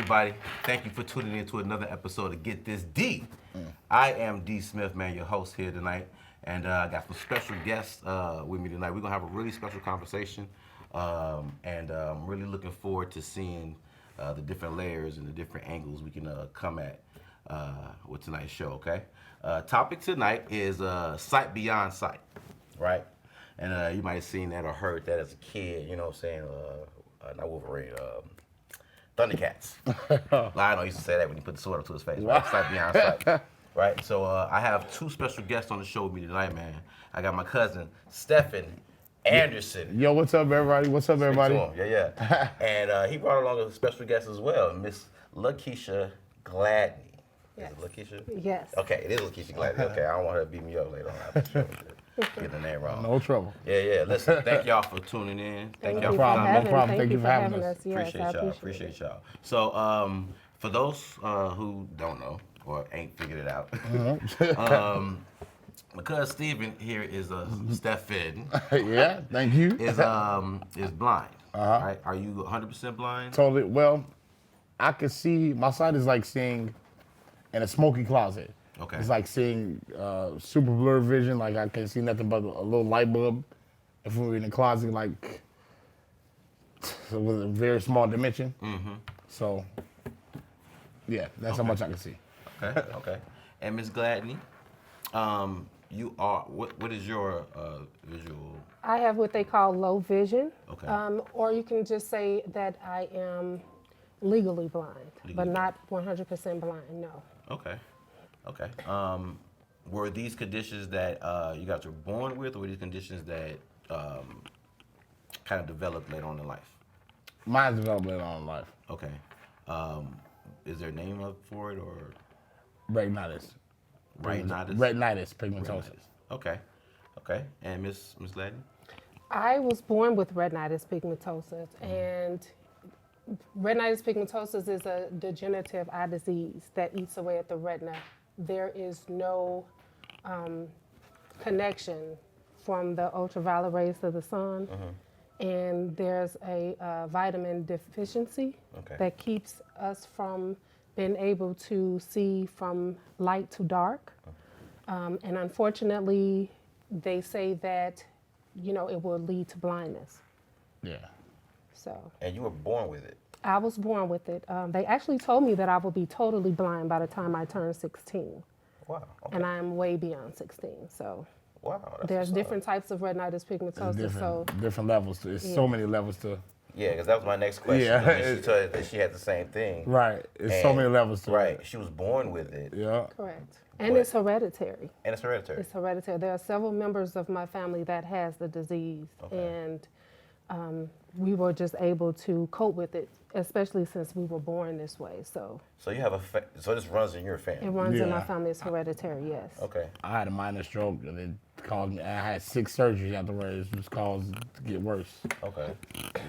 everybody? Thank you for tuning in to another episode of Get This D. I am D.Smith, man, your host here tonight, and I got some special guests with me tonight. We're gonna have a really special conversation, and I'm really looking forward to seeing the different layers and the different angles we can come at with tonight's show. Okay. Topic tonight is sight beyond sight, right? And you might have seen that or heard that as a kid. You know what I'm saying? Not Wolverine. Thundercats. Lionel used to say that when he put the sword up to his face. Right? Sight beyond sight. Right? So I have two special guests on the show with me tonight, man. I got my cousin, Stephen Anderson. Yo, what's up, everybody? What's up, everybody? Yeah. And he brought along a special guest as well, Miss LaKeshia Gladney. Yes. Is it LaKeshia? Yes. Okay, it is LaKeshia Gladney. Okay, I don't want her to beat me up later on. Get the name wrong. No trouble. Yeah. Listen, thank y'all for tuning in. Thank y'all you for for coming. No problem. Thank you for having us. Yes, I Appreciate y'all. So, for those who don't know or ain't figured it out, because Stephen here is Stephen. Yeah, thank you. Is blind. Right? Are you 100% blind? Totally. Well, I can see. My sight is like seeing in a smoky closet. Okay. It's like seeing super blurred vision. Like I can't see nothing but a little light bulb. If we were in the closet, like with a very small dimension. Mm-hmm. So, yeah, that's how much I can see. Okay. And Miss Gladney, you are what is your visual? I have what they call low vision. Okay. Or you can just say that I am legally blind, but not 100% blind, no. Okay. Were these conditions that you guys were born with, or were these conditions that kind of developed later on in life? Mine's developed later on in life. Okay. Is there a name for it, or? Retinitis. Retinitis pigmentosis. Okay. And Miss Gladney? I was born with retinitis pigmentosus, and retinitis pigmentosus is a degenerative eye disease that eats away at the retina. There is no connection from the ultraviolet rays of the sun, and there's a vitamin deficiency that keeps us from being able to see from light to dark. And unfortunately, they say that, it will lead to blindness. Yeah. So. And you were born with it? I was born with it. They actually told me that I would be totally blind by the time I turned 16. Wow. Okay. And I'm way beyond 16. So wow, there's different types of retinitis pigmentosis. Different levels. There's so many levels to. Yeah, because that was my next question. Yeah. She told us that she had the same thing. Right. It's so many levels to. Right. She was born with it. Yeah. Correct. And it's hereditary. It's hereditary. There are several members of my family that has the disease, and we were just able to cope with it, especially since we were born this way. So you have so this runs in your family? It runs in my family. It's hereditary, yes. Okay. I had a minor stroke, and they called me. I had 6 surgeries afterwards. It was caused to get worse. Okay.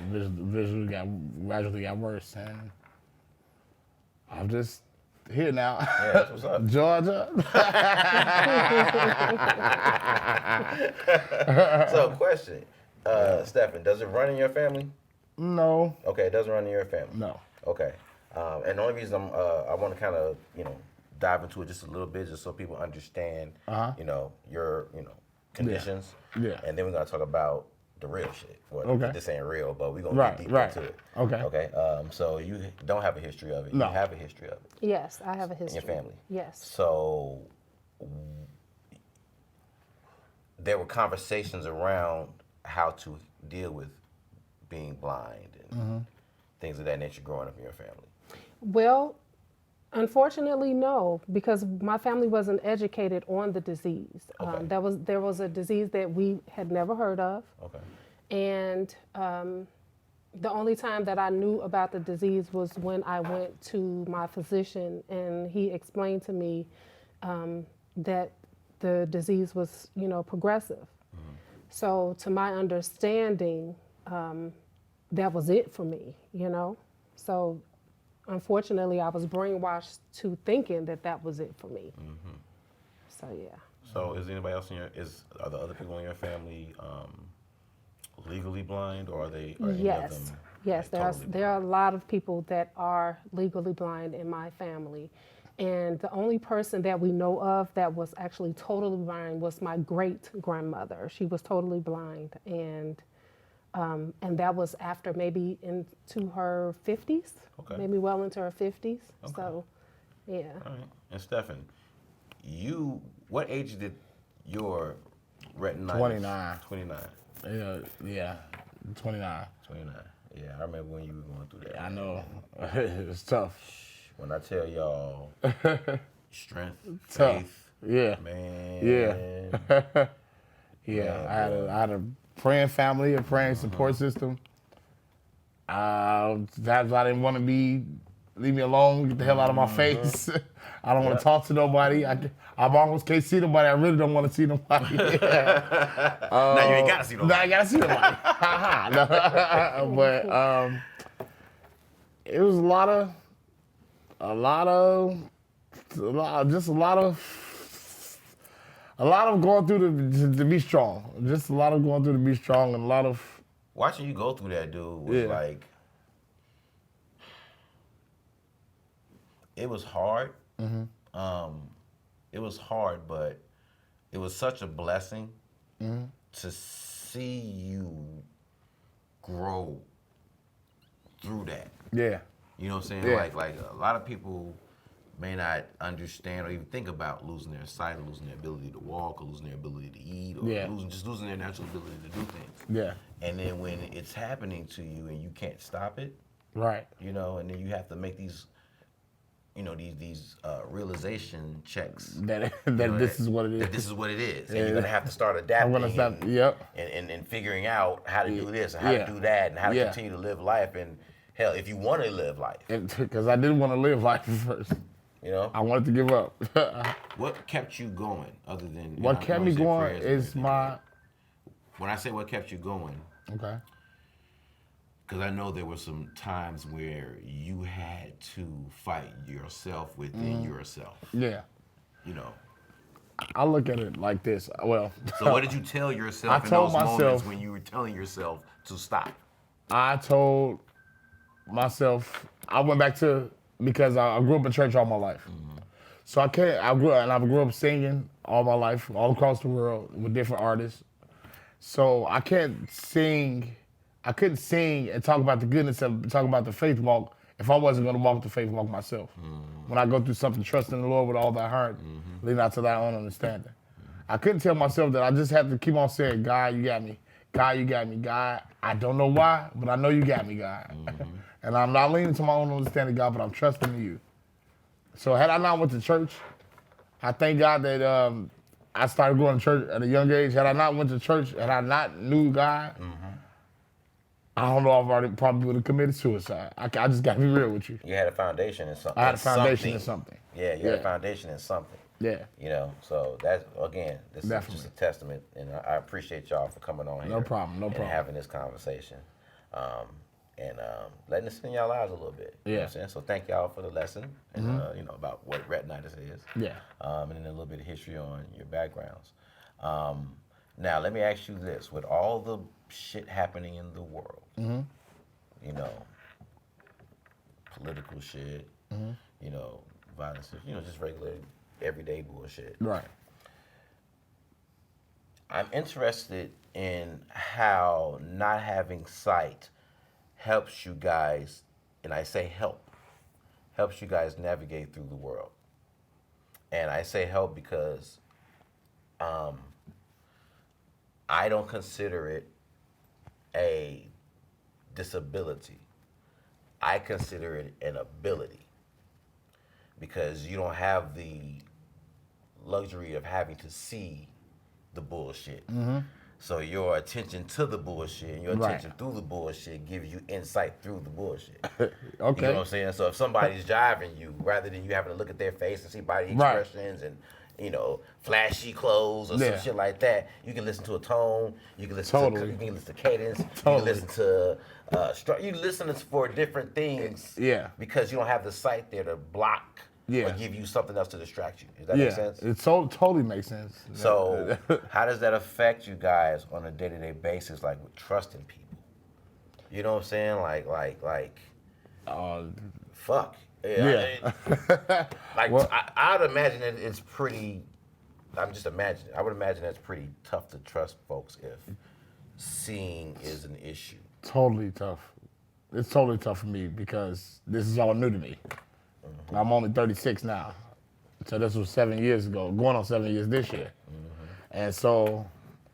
Visually gradually got worse, and I'm just here now. Yeah, that's what's up. Georgia. So, question, Stephen, does it run in your family? No. Okay, it doesn't run in your family. No. Okay. And the only reason I want to kind of dive into it just a little bit, just so people understand, your conditions. Yeah. And then we're gonna talk about the real shit. Well, Okay. this ain't real, but we're gonna get deep into it. Okay. Okay. So you don't have a history of it. No. You have a history of it. Yes, I have a history. In your family. Yes. So there were conversations around how to deal with being blind and things of that nature growing up in your family. Well, unfortunately, no, because my family wasn't educated on the disease. Okay. There was a disease that we had never heard of. Okay. And the only time that I knew about the disease was when I went to my physician, and he explained to me that the disease was, progressive. So to my understanding, that was it for me, So unfortunately, I was brainwashed to thinking that was it for me. So yeah. So is anybody else are there other people in your family legally blind, or are they? Are any of Yes, them, yes. like, totally There are a lot of people that are legally blind in my family, and the only person that we know of that was actually totally blind was my great grandmother. She was totally blind, and that was after maybe into her 50s, Okay. maybe well into her 50s. Okay. So, yeah. All right. And Stefan, what age did your retinitis? 29. 29. Yeah, 29. 29. Yeah, I remember when you were going through that. I man. know. It's tough. When I tell y'all, strength, Tough. faith, Yeah. man. Yeah. Yeah. Man, I had a praying family, a praying support system. That's why I didn't want to leave me alone, get the hell out of my face. I don't want to talk to nobody. I almost can't see nobody. I really don't want to see nobody. Now you ain't got to see No, nobody. I gotta see nobody. No. But it was a lot of going through to be strong. Just a lot of going through to be strong, and a lot of Watching you go through that, dude, was Yeah. like, it was hard. It was hard, but it was such a blessing to see you grow through that. yeah, You know what I'm saying? Yeah. Like a lot of people may not understand or even think about losing their sight, or losing their ability to walk, or losing their ability to eat, or Yeah. losing their natural ability to do things. yeah, And then when it's happening to you and you can't stop it, right, you know, and then you have to make these, you know, these realization checks. that you know, this is what it That is. this is what it is. And Yeah. you're gonna have to start I'm adapting. gonna stop. and, Yep. and figuring out how to do this and how Yeah. to do that and how to Yeah. continue to live life. And hell, if you want to live life, Because I didn't want to live life first. you know, I wanted to give up. what kept you going other than you What know, kept you me say going prayers and is everything, my but when I say what kept you going, okay. because I know there were some times where you had to fight yourself within yourself. Yeah, You know. I look at it like this. Well, So what did you tell yourself I in told those moments myself- when you were telling yourself to stop? I told myself I went back to because I grew up in church all my life. So I grew up singing all my life, all across the world with different artists. So I couldn't sing and talk about the goodness and talk about the faith walk if I wasn't going to walk the faith walk myself. When I go through something, trust in the Lord with all thy heart, lean not to thy own understanding. I couldn't tell myself that. I just had to keep on saying, God, you got me. God, you got me. God, I don't know why, but I know you got me, God. And I'm not leaning to my own understanding, God, but I'm trusting in you. So had I not went to church, I thank God that I started going to church at a young age. Had I not went to church, had I not knew God, I don't know if I probably would have committed suicide. I just got to be real with you. You had a foundation in something. I had a foundation in something. Yeah, you had a foundation in something. Yeah. You know, so that's, again, this Definitely. is just a testament, and I appreciate y'all for coming on here. No problem, no and problem. having this conversation. And letting us in y'all lives a little bit. You know what I'm saying? So thank y'all for the lesson, and you know, about what retinitis is. Yeah. And then a little bit of history on your backgrounds. Now, let me ask you this. With all the shit happening in the world, you know, political shit, you know, violence, you know, just regular, everyday bullshit. Right. I'm interested in how not having sight helps you guys, and I say helps you guys navigate through the world. And I say help because I don't consider it a disability. I consider it an ability, because you don't have the luxury of having to see the bullshit. So your attention to the bullshit and your Right. attention through the bullshit gives you insight through the bullshit. Okay. You know what I'm saying? So if somebody's driving you, rather than you having to look at their face and see body Right. expressions and, you know, flashy clothes or Yeah. some shit like that, you can listen to a tone, you can listen Totally. to, you can listen to cadence, you Totally. can listen to you listen for different things. Yeah. Because you don't have the sight there to block Yeah. or give you something else to distract you. Does that make sense? It totally makes sense. So how does that affect you guys on a day-to-day basis, like with trusting people? You know what I'm saying? Like, fuck. Yeah. I'd imagine it's pretty. I'm just imagining. I would imagine that's pretty tough to trust folks if seeing is an issue. Totally tough. It's totally tough for me because this is all new to me. I'm only 36 now. So this was 7 years ago, going on 7 years this year. And so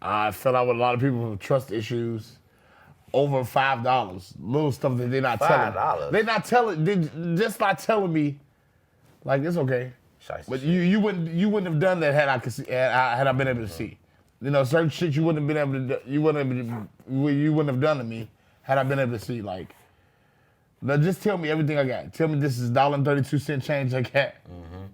I fell out with a lot of people with trust issues over $5. Little stuff that they're not telling. $5? They're not telling, they just not telling me, like, it's okay. But you wouldn't have done that had I been able to see. You know, certain shit you wouldn't have been able to, you wouldn't have done to me had I been able to see. Like, now just tell me everything I got. Tell me this is $1.32 change I got.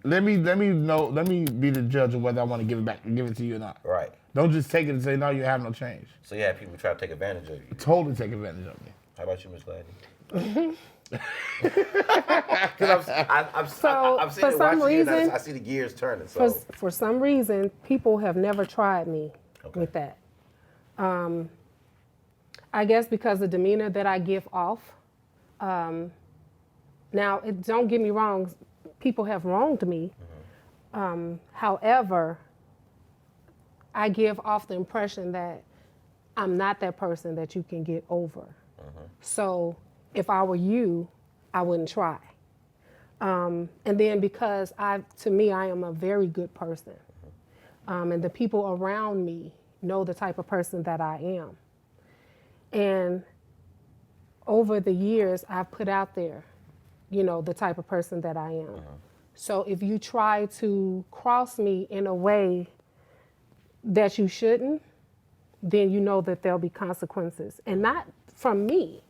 Let me be the judge of whether I want to give it to you or not. Right. Don't just take it and say no, you have no change. So you have people try to take advantage of you. Totally take advantage of me. How about you, Miss Gladney? Because I'm sitting for some reason, I see the gears turning. So for some reason, people have never tried me with that. I guess because the demeanor that I give off. Now, don't get me wrong, people have wronged me. However, I give off the impression that I'm not that person that you can get over. So if I were you, I wouldn't try. And then because to me, I am a very good person. And the people around me know the type of person that I am. And over the years, I've put out there, you know, the type of person that I am. So if you try to cross me in a way that you shouldn't, then you know that there'll be consequences. And not from me.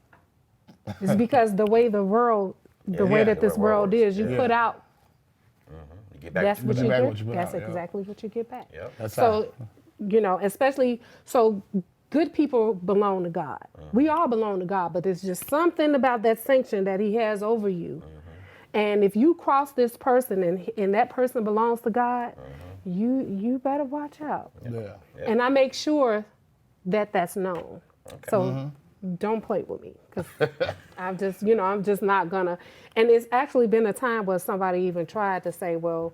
It's because the way the world, way that this world is, you put out, you get back. that's what you get. That's exactly what you get back. So, you know, especially, so good people belong to God. We all belong to God, but there's just something about that sanction that he has over you. And if you cross this person and that person belongs to God, you better watch out. And I make sure that that's known. So don't play with me, because I'm just not gonna. And it's actually been a time where somebody even tried to say, well,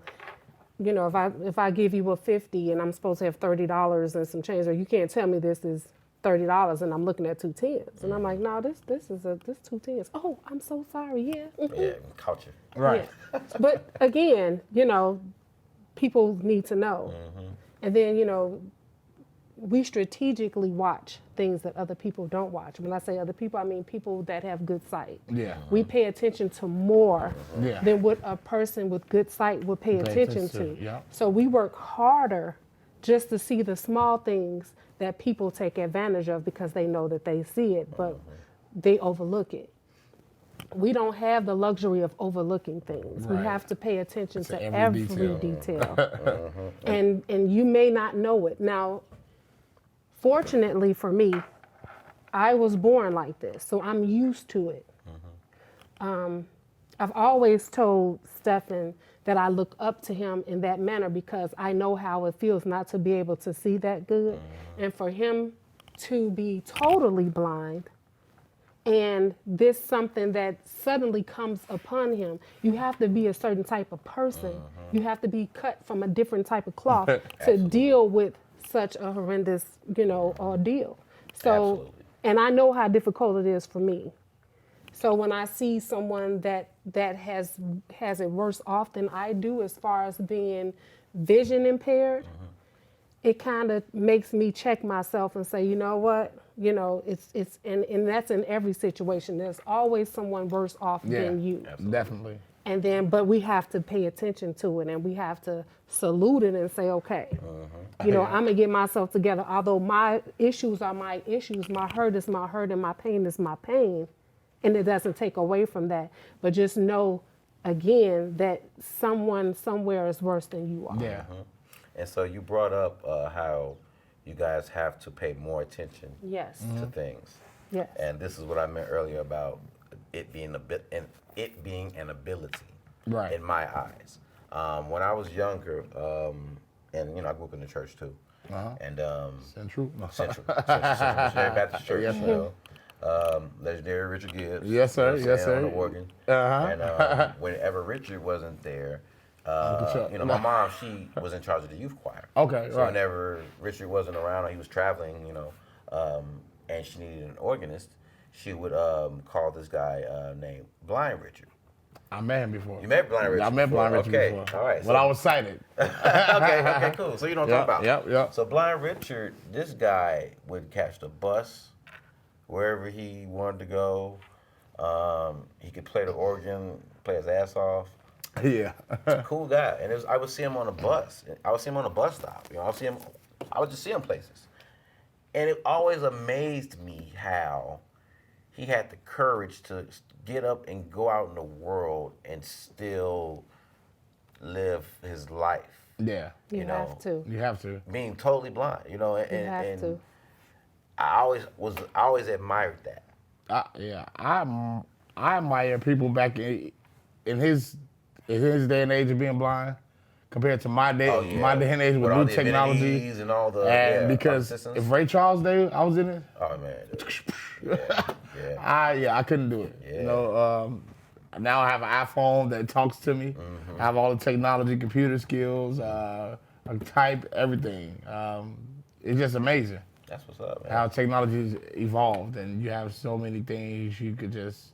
you know, if I give you a $50 and I'm supposed to have $30 and some change, or you can't tell me this is $30 and I'm looking at 2 10s, and I'm like, no, this 2 10s. Oh, I'm so sorry. Yeah, Culture. Right. Yeah. But again, you know, people need to know, and then you know, we strategically watch things that other people don't watch. When I say other people, I mean people that have good sight. We pay attention to more than what a person with good sight would pay attention to. So we work harder just to see the small things that people take advantage of because they know that they see it, but they overlook it. We don't have the luxury of overlooking things. We have to pay attention to every detail. And you may not know it. Now, fortunately for me, I was born like this, so I'm used to it. I've always told Stephen that I look up to him in that manner because I know how it feels not to be able to see that good. And for him to be totally blind, and this something that suddenly comes upon him, you have to be a certain type of person. You have to be cut from a different type of cloth to deal with such a horrendous, you know, ordeal. So, and I know how difficult it is for me. So when I see someone that has it worse off than I do, as far as being vision impaired, it kind of makes me check myself and say, you know what, you know, it's and that's in every situation. There's always someone worse off than you. Definitely. And then, but we have to pay attention to it, and we have to salute it and say, okay, you know, I'm gonna get myself together. Although my issues are my issues, my hurt is my hurt, and my pain is my pain, and it doesn't take away from that. But just know, again, that someone somewhere is worse than you are. And so you brought up how you guys have to pay more attention to things. Yes. And this is what I meant earlier about it being an ability. Right. in my eyes. When I was younger, and I grew up in the church too, and Central. Central Missionary Baptist Church, Yes, you sir. know, legendary Richard Gibbs. Yes, sir. You know what I'm Yes, saying, sir. on the organ. Uh-huh. And whenever Richard wasn't there, Uncle Chuck. my mom, she was in charge of the youth choir. Okay, So right. whenever Richard wasn't around or he was traveling, and she needed an organist, she would call this guy named Blind Richard. I met him before. You met Blind Richard? I met before? Blind Richard Okay, before. all right. When I was sighted. Okay, cool. So you know what I'm talking about. Yep. So Blind Richard, this guy would catch the bus wherever he wanted to go. He could play the organ, play his ass off. Yeah. Cool guy. And I would see him on a bus. I would see him on a bus stop. I would just see him places. And it always amazed me how he had the courage to get up and go out in the world and still live his life. Yeah. You have to. You have to. Being totally blind, and, You have and to. I always admired that. I admire people back in his day and age of being blind compared to my day, my day and age with all new the technology. amenities and all the And because assistance. if Ray Charles Day, I was in it. Oh man, yeah. I couldn't do it. Yeah. Now I have an iPhone that talks to me. I have all the technology, computer skills. I can type everything. It's just amazing That's what's up, man. how technology has evolved, and you have so many things you could just.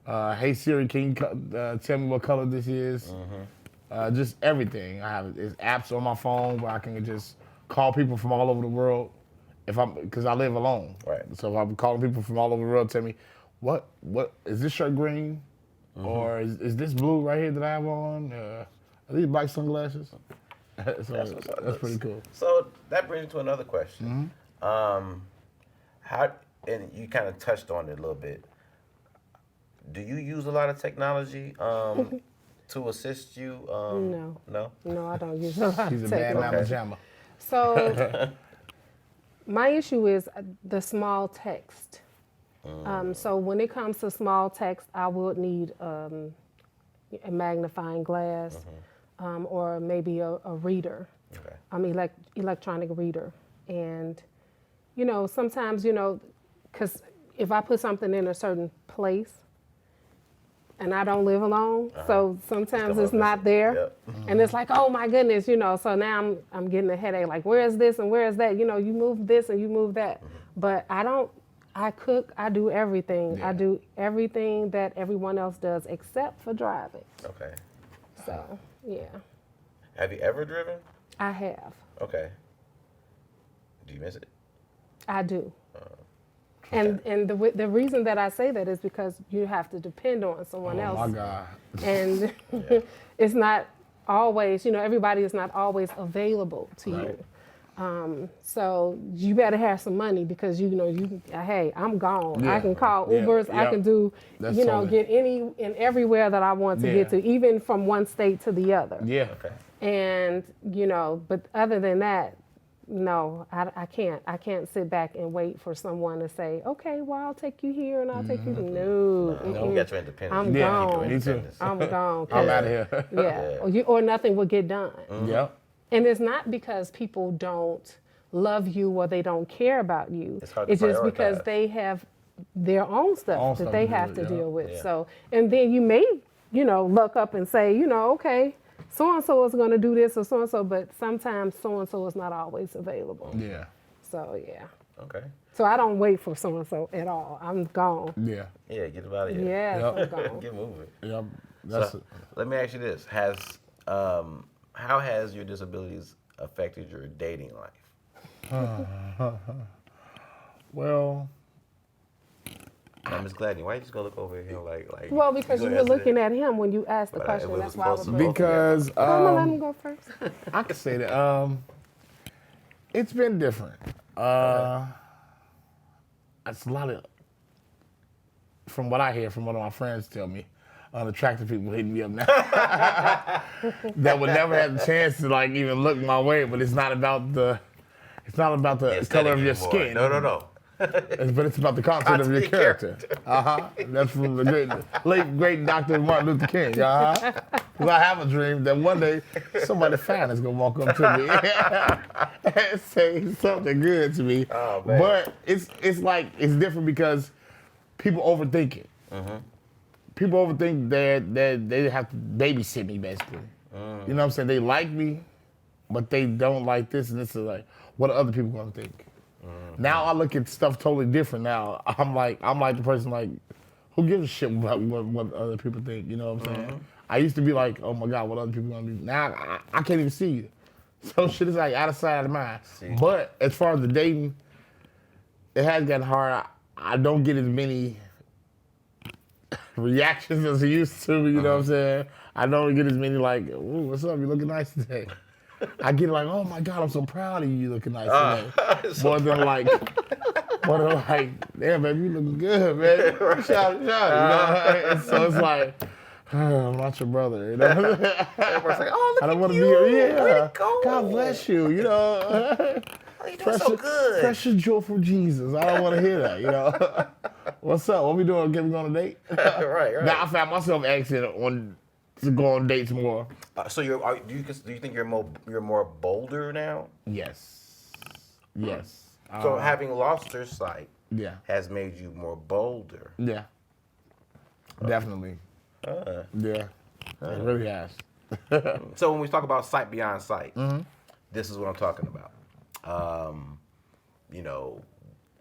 Hey Siri, can you tell me what color this is? Just everything. There's apps on my phone where I can just call people from all over the world because I live alone. Right. So if I'm calling people from all over the world, tell me, what is this shirt green? Or is this blue right here that I have on? Are these black sunglasses? So that's pretty cool. So that brings me to another question. How, and you kind of touched on it a little bit. Do you use a lot of technology to assist you? No. No? No, I don't use a lot She's a of bad technology. mama jamma. So my issue is the small text. So when it comes to small text, I would need a magnifying glass or maybe a reader. Okay. Electronic reader. And, sometimes, because if I put something in a certain place, and I don't live alone, so sometimes it's not there, Yep. and it's like, oh my goodness, so now I'm getting a headache. Like, where is this and where is that? You move this and you move that, but I cook, I do everything. Yeah. I do everything that everyone else does except for driving. Okay. So yeah, Have you ever driven? I have, Okay. Do you miss it? I do. And the reason that I say that is because you have to depend on someone else. Oh my God. And it's not always, everybody is not always available to you. So you better have some money because hey, I'm gone. Yeah. I can call Yeah. Ubers. I Yep. can do, That's totally- get any and everywhere that I want to Yeah. get to, even from one state to the other. Yeah. Okay. And but other than that, no, I can't. I can't sit back and wait for someone to say, okay, well, I'll take you here and I'll take you. No. You got your independence. I'm You gotta keep gone. your Me too. independence. I'm gone. I'm out of here. Yeah. Or nothing will get done. Yep. And it's not because people don't love you or they don't care about you. It's hard to just because prioritize. they have their own stuff Own that stuff they to have do, to yeah. deal with. Yeah. So, and then you may, look up and say, okay, so-and-so is going to do this or so-and-so, but sometimes so-and-so is not always available. Yeah. So, yeah. Okay. So I don't wait for so-and-so at all. I'm gone. Yeah. Yeah, get them out of here. Yes, Yep. I'm gone. Get moving. Yep. That's So, let me ask you this: how has your disabilities affected your dating life? well. Now, Ms. Gladney, why you just go look over here like? Well, because you were looking at him when you asked the But question. it was That's why I was supposed to be- Because I'm going to let him go first. I can say that it's been different. It's a lot of, from what I hear from one of my friends tell me, unattractive people hitting me up now that would never have the chance to even look my way. But it's not about the color of your skin. No. But it's about the content of your character. That's from the great Dr. Martin Luther King. Because I have a dream that one day somebody fine is gonna walk up to me and say something good to me. Oh, man. But it's like it's different because people overthink it. People overthink that they have to babysit me basically. You know what I'm saying? They like me, but they don't like this, and this is like, what are other people gonna think? Now I look at stuff totally different. Now I'm like the person like, who gives a shit about what other people think? You know what I'm saying? I used to be like, oh my God, what other people gonna do? Now I can't even see you. So shit is like out of sight, out of mind. But as far as the dating, it has gotten hard. I don't get as many reactions as I used to. You know what I'm saying? I don't get as many like, ooh, what's up? You looking nice today. I get like, oh my God, I'm so proud of you. You looking nice today. More than like, damn, baby, you looking good, man. Shout, you know? And so it's like, I'm not your brother, you know? Everyone's like, oh, look I don't at want to you. be here. Way Yeah. to go. God bless you, you know? Oh, you doing so good. Precious joyful Jesus. I don't want to hear that, you know? What's up? What we doing? Get me on a date? right. Now I found myself asking to go on dates more. So do you think you're more bolder now? Yes. So having lost your sight Yeah. has made you more bolder. Yeah. Definitely. Yeah. It really has. So when we talk about sight beyond sight, this is what I'm talking about. You know,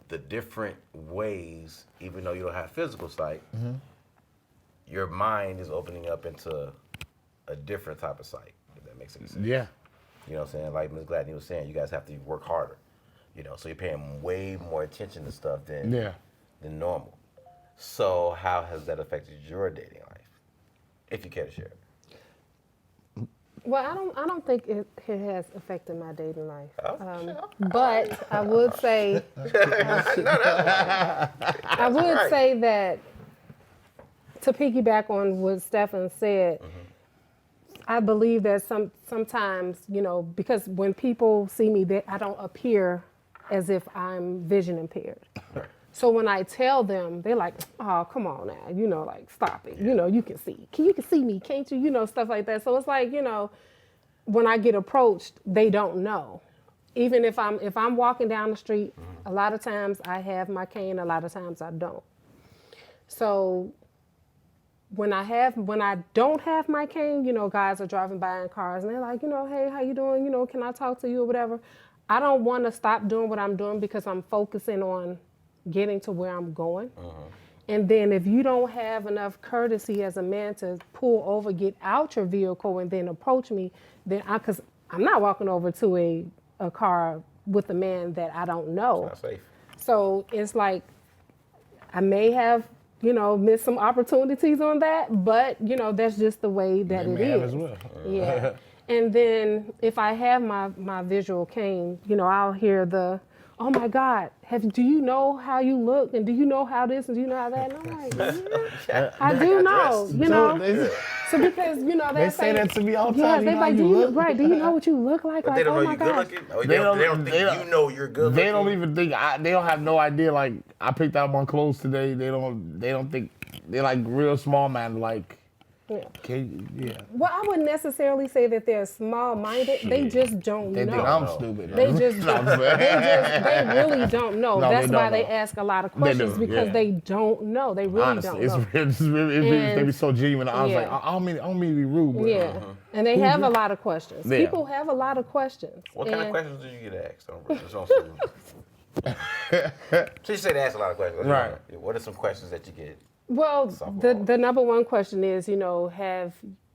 the different ways, even though you don't have physical sight, your mind is opening up into a different type of sight, if that makes any sense. Yeah. You know what I'm saying? Like Ms. Gladney was saying, you guys have to work harder. You know, so you're paying way more attention to stuff than normal. So how has that affected your dating life? If you care to share it. Well, I don't think it has affected my dating life. Oh, But I would say, say that to piggyback on what Stephen said, I believe that sometimes, you know, because when people see me, I don't appear as if I'm vision impaired. Right. So when I tell them, they're like, oh, come on now, you know, like, stop it. You know, you can see. You can see me, can't you? You know, stuff like that. So it's like, you know, when I get approached, they don't know. Even if I'm walking down the street, a lot of times I have my cane, a lot of times I don't. So when I don't have my cane, you know, guys are driving by in cars and they're like, you know, hey, how you doing? You know, can I talk to you or whatever? I don't want to stop doing what I'm doing because I'm focusing on getting to where I'm going. And then if you don't have enough courtesy as a man to pull over, get out your vehicle and then approach me, then because I'm not walking over to a car with a man that I don't know. It's not safe. So it's like, I may have, you know, missed some opportunities on that, but you know, that's just the way that it is. As well. Yeah. And then if I have my visual cane, you know, I'll hear oh my God, do you know how you look? And do you know how this and do you know how that? And I'm like, yeah, I do know, you know. So because, you know, they say that to me all the time. Yeah, they like, do you know what you look like? But like, they don't oh know my you're gosh. good looking? They don't think you know you're good looking? They don't even think, they don't have no idea, like, I picked out my clothes today. They don't think, they're like real small man, like, Well, I wouldn't necessarily say that they're small-minded. They just don't They know. think I'm stupid. They just don't. They really don't know. No, That's they why don't they know. ask a lot of questions because they don't know. They really Honestly, don't know. they be so genuine. I was like, I don't mean to be rude, but Yeah, and they have a lot of questions. Yeah. People have a lot of questions. What kind of questions do you get asked? So you say they ask a lot of questions. Right. What are some questions that you get? Well, the number one question is, you know,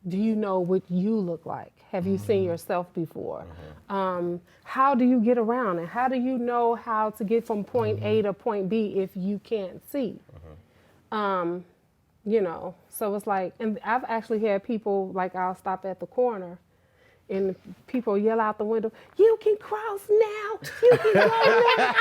do you know what you look like? Have you seen yourself before? How do you get around? And how do you know how to get from point A to point B if you can't see? You know, so it's like, and I've actually had people, like, I'll stop at the corner and people yell out the window, you can cross now, you can go now.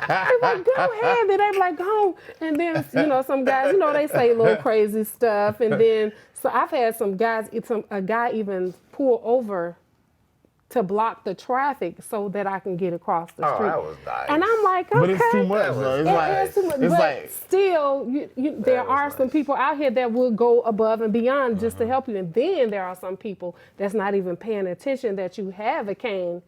They're like, go ahead. Then they're like, go. And then, you know, some guys, you know, they say little crazy stuff. And then, so I've had some guys, a guy even pull over to block the traffic so that I can get across the street. that was nice. And I'm like, okay. But it's too much, though. It's like, It is too much. it's But like, still, there was are some nice. people out here that will go above and beyond just to help you. And then there are some people that's not even paying attention that you have a cane,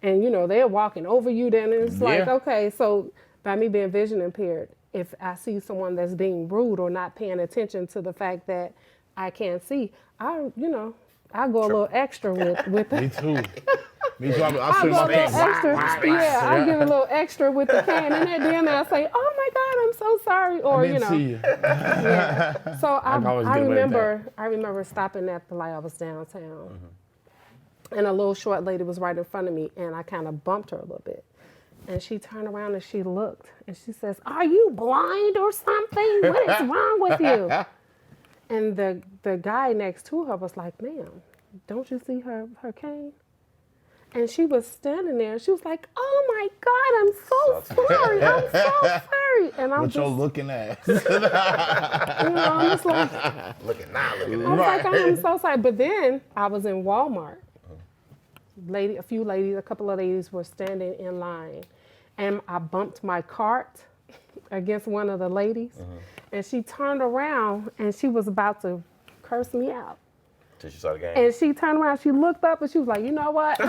and they're walking over you. Then it's like, Yeah. okay, so by me being vision impaired, if I see someone that's being rude or not paying attention to the fact that I can't see, I go a little extra with me it. too. Me too. I I swing go a my little face. extra. Yeah, I give a little extra with the cane, and then I say, "Oh my God, I'm so sorry," or I didn't see you. So I always get away with I remember stopping at the light. I was downtown, and a little short lady was right in front of me, and I kind of bumped her a little bit. And she turned around and she looked, and she says, "Are you blind or something? What is wrong with you?" And the guy next to her was like, "Ma'am, don't you see her cane?" And she was standing there, and she was like, "Oh my God, I'm so sorry. I'm so sorry." And I'm What just, you're looking at? I'm just like, Looking now, looking I was like, I am so sorry. But then I was in Walmart. A couple of ladies were standing in line, and I bumped my cart against one of the ladies, and she turned around and she was about to curse me out. Till she saw the game. And she turned around, she looked up, and she was like, "You know what?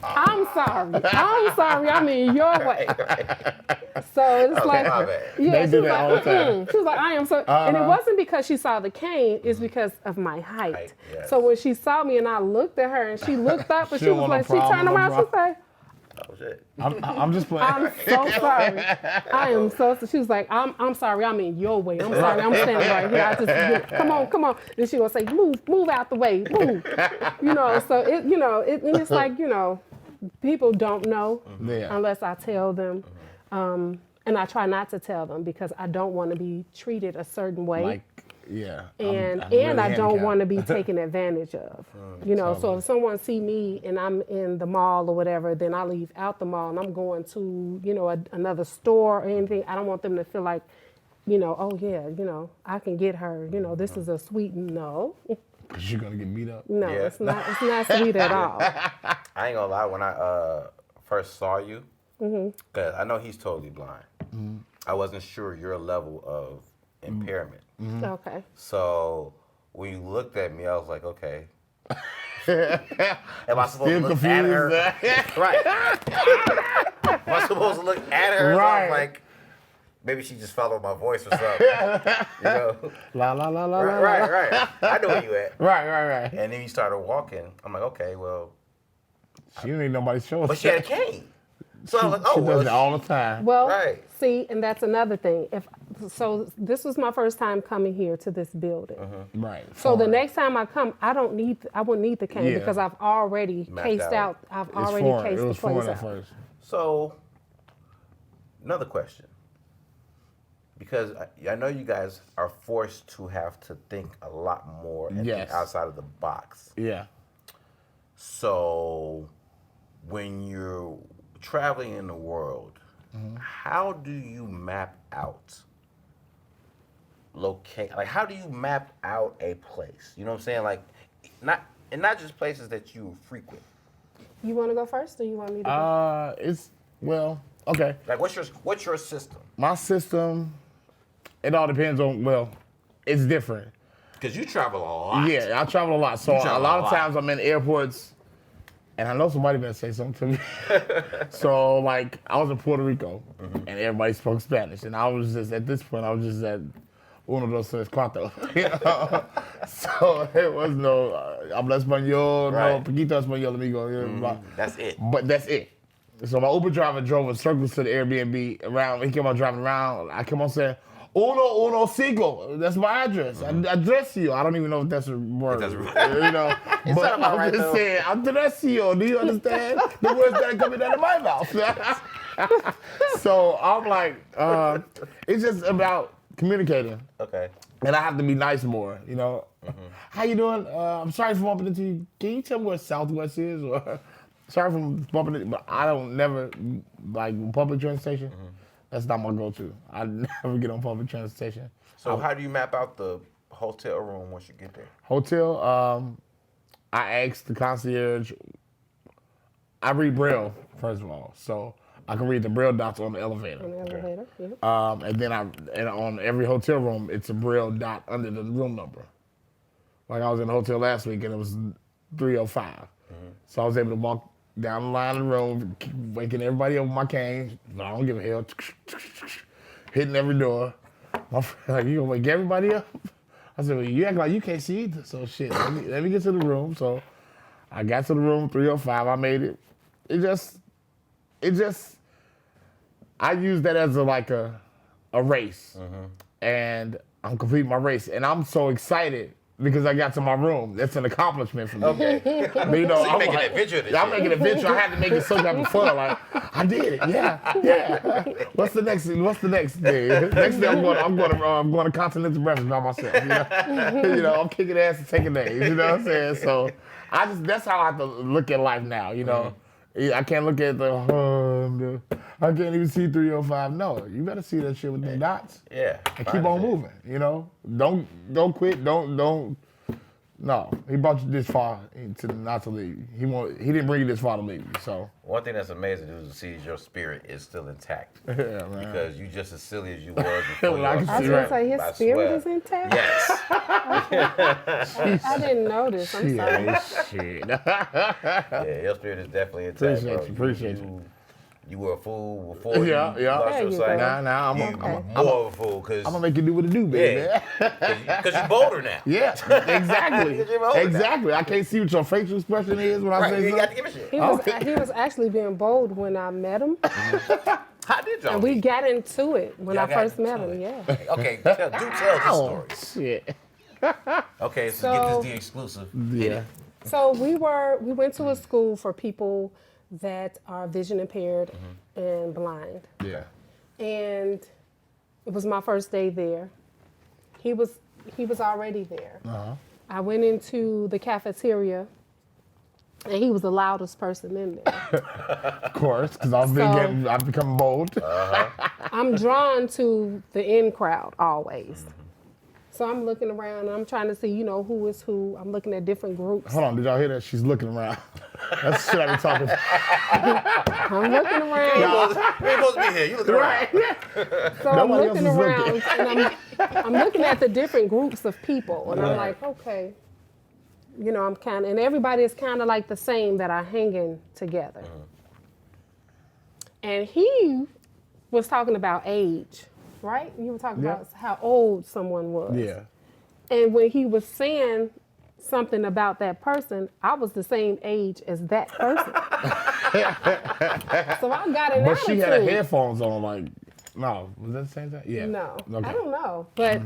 I'm sorry. I'm in your way." So it's like, my bad. yeah, They she do was that like, all the time. "Mm-mm." She was like, "I am so," and it wasn't because she saw the cane, it's because of my height. Height, yes. So when she saw me and I looked at her and she looked up and She she don't was want no like, she problem, turned no around, she said, Oh shit. I'm just playing. "I'm so sorry. I am so." She was like, I'm sorry. I'm in your way. I'm sorry. I'm standing right here. I just come on. Then she gonna say, move out the way, move. So it's like people don't know Yeah. unless I tell them, and I try not to tell them because I don't want to be treated a certain way. Like, yeah. And I'm really I don't handicapped. want to be taken advantage of. So if someone see me and I'm in the mall or whatever, then I leave out the mall and I'm going to, another store or anything. I don't want them to feel like, oh yeah, I can get her. This is a sweet no. Cause you're gonna get beat up. No, Yeah. it's not sweet at all. I ain't gonna lie, when I first saw you, because I know he's totally blind, I wasn't sure your level of impairment. Okay. So when you looked at me, I was like, okay. Am I supposed to Still look at her? confused. Right. Am I supposed to look at her? So I Right. was like, maybe she just followed my voice or something. La la la la la. Right. I know where you at. Right. And then you started walking. I'm like, okay, well, She don't need nobody's show. but she had a cane. So I was like, She oh, does it well, all the time. Well, Right. see, and that's another thing. So this was my first time coming here to this building. Right. So the Foreign. next time I come, I won't need the cane Yeah. because I've already Mapped cased out. out. I've It's already foreign. cased It the was place foreign at out. first. So, another question. Because I know you guys are forced to have to think a lot more and Yes. think outside of the box. Yeah. So, when you're traveling in the world, how do you map out like how do you map out a place? You know what I'm saying? Like not just places that you frequent. You want to go first, or you want me to go? Okay. Like what's your system? My system, it all depends on. It's different. Because you travel a lot. Yeah, I travel a lot. So You a travel lot a of lot. times I'm in airports, and I know somebody better say something to me. So like I was in Puerto Rico, and everybody spoke Spanish, and I was just at this point I was just at uno dos tres cuatro. So it was no habla español, Right. no poquito español, amigo. Blah. That's it. But that's it. So my Uber driver drove in circles to the Airbnb around. He kept on driving around. I kept on saying, uno cinco. That's my address. I address you. I don't even know if that's a word. That's right. You know. It's But not about I'm right, just though. saying, address you. Do you understand the words that are coming out of my mouth? So I'm like, it's just about communicating. Okay. And I have to be nice more, you know. How you doing? I'm sorry for bumping into you. Can you tell me where Southwest is? Or sorry for bumping into, but I don't never like public transportation. That's not my go-to. I never get on public transportation. So how do you map out the hotel room once you get there? Hotel, I asked the concierge. I read Braille first of all, so I can read the Braille dots on the elevator. On the elevator, yeah. And then and on every hotel room, it's a Braille dot under the room number. Like I was in a hotel last week and it was 305. So I was able to walk down the line of the room, waking everybody up with my cane. I don't give a hell. Hitting every door. My friend, like, you gonna wake everybody up? I said, well, you act like you can't see either. So shit, let me get to the room. So I got to the room, 305, I made it. It just, I use that as a race. And I'm completing my race. And I'm so excited because I got to my room. That's an accomplishment for me. Okay. But, you know, So you're making an adventure of this I'm shit. making an adventure. I had to make it some type of fun. Like, I did it. Yeah. What's the next thing? Next day I'm going to continental breakfast by myself. You know, I'm kicking ass and taking names. You know what I'm saying? So that's how I have to look at life now. You know, I can't look at I can't even see 305. No, you better see that shit with the dots. Yeah. And keep on moving. You know, don't quit. Don't. No, he brought you this far not to leave you. He didn't bring you this far to leave you. So One thing that's amazing is to see your spirit is still intact. yeah, man. Because you just as silly as you was before. Well, I you can I was see gonna right. say his I spirit swear. is intact. Yes. I didn't notice. I'm sorry. Shit. Yeah, your spirit is definitely intact. Appreciate you. You were a fool before Yeah. you lost There your you sight. go. Now I'm More of a fool because gonna make you do what it do, baby. because you're bolder now. Yeah, exactly. You're older now. Exactly. I can't see what your facial expression is when I Right, say you ain't got to something. give a shit. He was actually being bold when I met him, How did y'all and we meet? got into it when Y'all I got first met into him. it. Yeah. Okay, tell the story. Shit. Okay, so So- get this the exclusive. Hit Yeah. it. So we went to a school for people that are vision impaired and blind. Yeah. And it was my first day there. He was already there. I went into the cafeteria, and he was the loudest person in there. Of course, because I've become bold. I'm drawn to the in crowd always. So I'm looking around, and I'm trying to see, who is who. I'm looking at different groups. Hold on, did y'all hear that? She's looking around. That's the shit I be talking about. I'm looking You around. ain't supposed to be here. You look around. So I'm Nobody else looking is around, looking. and I'm looking at the different groups of people, and I'm like, okay, and everybody is kind of like the same that are hanging together. And he was talking about age, right? You were talking about how old someone was. Yeah. And when he was saying something about that person, I was the same age as that person. So I got an But attitude. she had her headphones on, like, no, was that the same time? Yeah. No, Okay. I don't know. But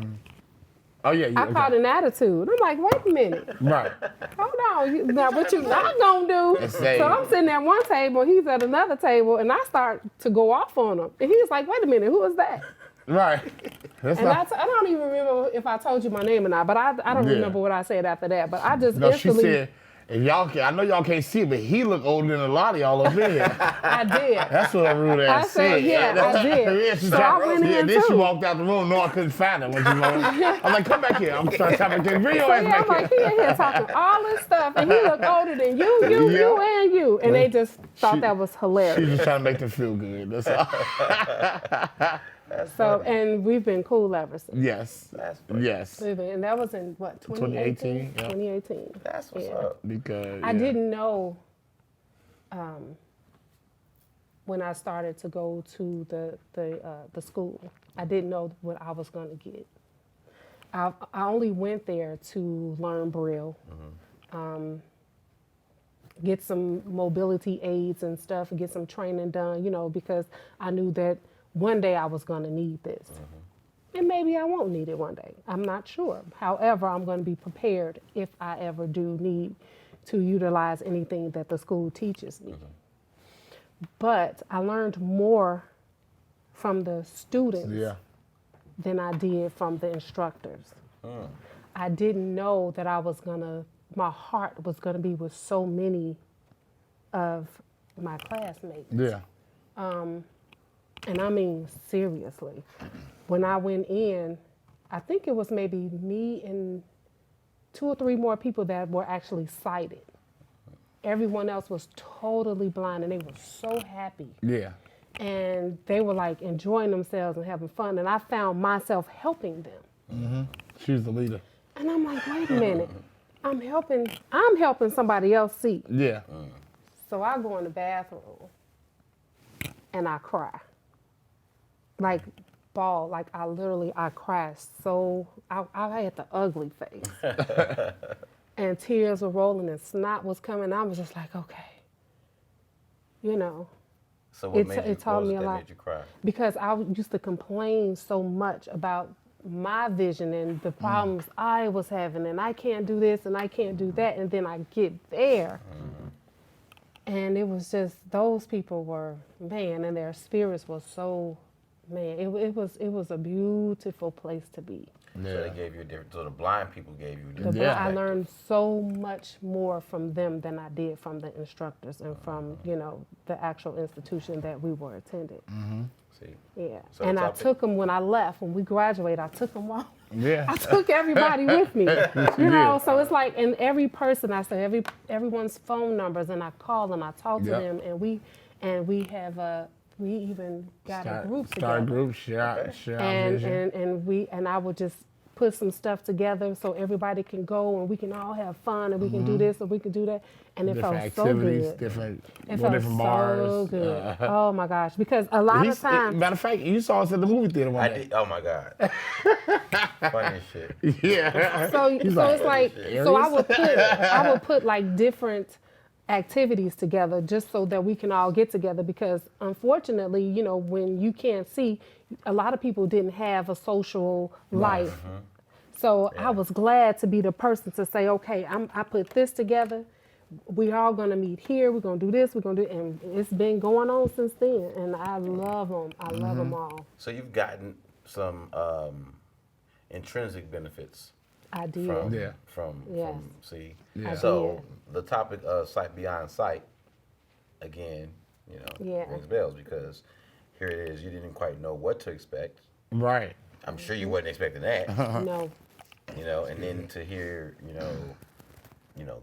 Oh, yeah. I caught an attitude. I'm like, wait a minute. Right. Hold on. Now, what you not going to do? Say- So I'm sitting at one table, he's at another table, and I start to go off on him. And he's like, wait a minute, who is that? Right. That's And not. I don't even remember if I told you my name or not, but I don't Yeah. remember what I said after that. But I just No, she instantly, said, if I know y'all can't see it, but he looked older than a lot of y'all up in here. I did. That's what rude I ass said, yeah, I did. Yeah, she So I went in then she too. walked out the room. No, I couldn't find her when she walked. I'm like, come back here. I'm trying to come back here. Bring your ass Yeah, I'm back like, here. he in here talking all this stuff, and he looked older than you, and you. And they just thought that was She's hilarious. just trying to make them feel good. That's all. So, and we've been cool ever since. Yes. That's funny. Yes. And that was in, what, 2018? 2018, yeah. 2018. That's what's Yeah. up. Because I didn't know when I started to go to the school. I didn't know what I was going to get. I only went there to learn Braille, get some mobility aids and stuff, and get some training done, because I knew that one day I was going to need this. And maybe I won't need it one day. I'm not sure. However, I'm going to be prepared if I ever do need to utilize anything that the school teaches me. But I learned more from the students Yeah. than I did from the instructors. I didn't know that my heart was going to be with so many of my classmates. Yeah. And I mean, seriously, when I went in, I think it was maybe me and 2 or 3 more people that were actually sighted. Everyone else was totally blind, and they were so happy. Yeah. And they were like enjoying themselves and having fun. And I found myself helping them. Mm-hmm. She was the leader. And I'm like, wait a minute, I'm helping somebody else see. Yeah. So I go in the bathroom and I cry. Like bawl, like I cried so, I had the ugly face. And tears were rolling and snot was coming. I was just like, okay, you know. So what taught me a that lot. made you cry? Because I used to complain so much about my vision and the problems I was having, and I can't do this and I can't do that, and then I get there. And it was just, those people were, man, and their spirits were so, man, it was a beautiful place to be. So they gave you a different, so the blind people gave you a The different I perspective. learned so much more from them than I did from the instructors and from, you know, the actual institution that we were attending. See? Yeah. So And the I topic- took them when I left, when we graduated, I took them all. Yeah. I took everybody with me, you know. So it's like, and every person, I say everyone's phone numbers, and I call and I talk to Yep. them, and we have we even got a group together. Start group, share our vision. And I would just put some stuff together so everybody can go and we can all have fun and we can do this and we can do that, and it felt Different so activities, good. different, It go felt different so bars. good. Oh my gosh! Because a lot of times, Matter of fact, you saw us at the movie theater one I day. did, oh my God. Funny as shit. Yeah. so it's like, so I would put like different activities together just so that we can all get together, because unfortunately, you know, when you can't see, a lot of people didn't have a social life. So I was glad to be the person to say, okay, I put this together. We're all gonna meet here. We're gonna do this. We're gonna do, and it's been going on since then. And I love them. I love them all. So you've gotten some intrinsic benefits I did. from, Yeah. from Yes. see. I So the topic of sight beyond sight, again, you know, Yeah. rings bells, because here it is. You didn't quite know what to expect. Right. I'm sure you wasn't expecting that. No. You know, and then to hear, you know,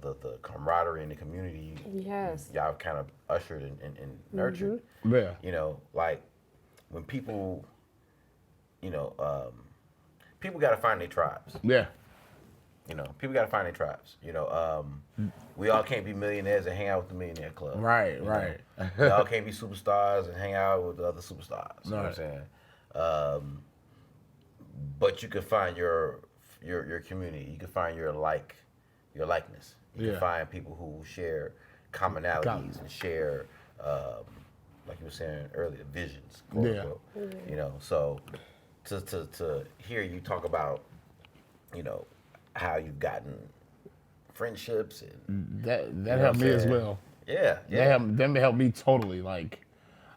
the camaraderie in the community. Yes. Y'all kind of ushered and nurtured. Yeah. You know, like when people, you know, people got to find their tribes. Yeah. You know, people got to find their tribes. You know, we all can't be millionaires and hang out with the millionaire club. Right, you know? right. We all can't be superstars and hang out with the other superstars. You know what I'm saying? But you can find your community. You can find your likeness. You can find people who share commonalities and share, like you were saying earlier, visions. Quote unquote. You know, so to hear you talk about, you know, how you've gotten friendships and That know helped what me I'm as saying? well. yeah. Them helped me totally. Like,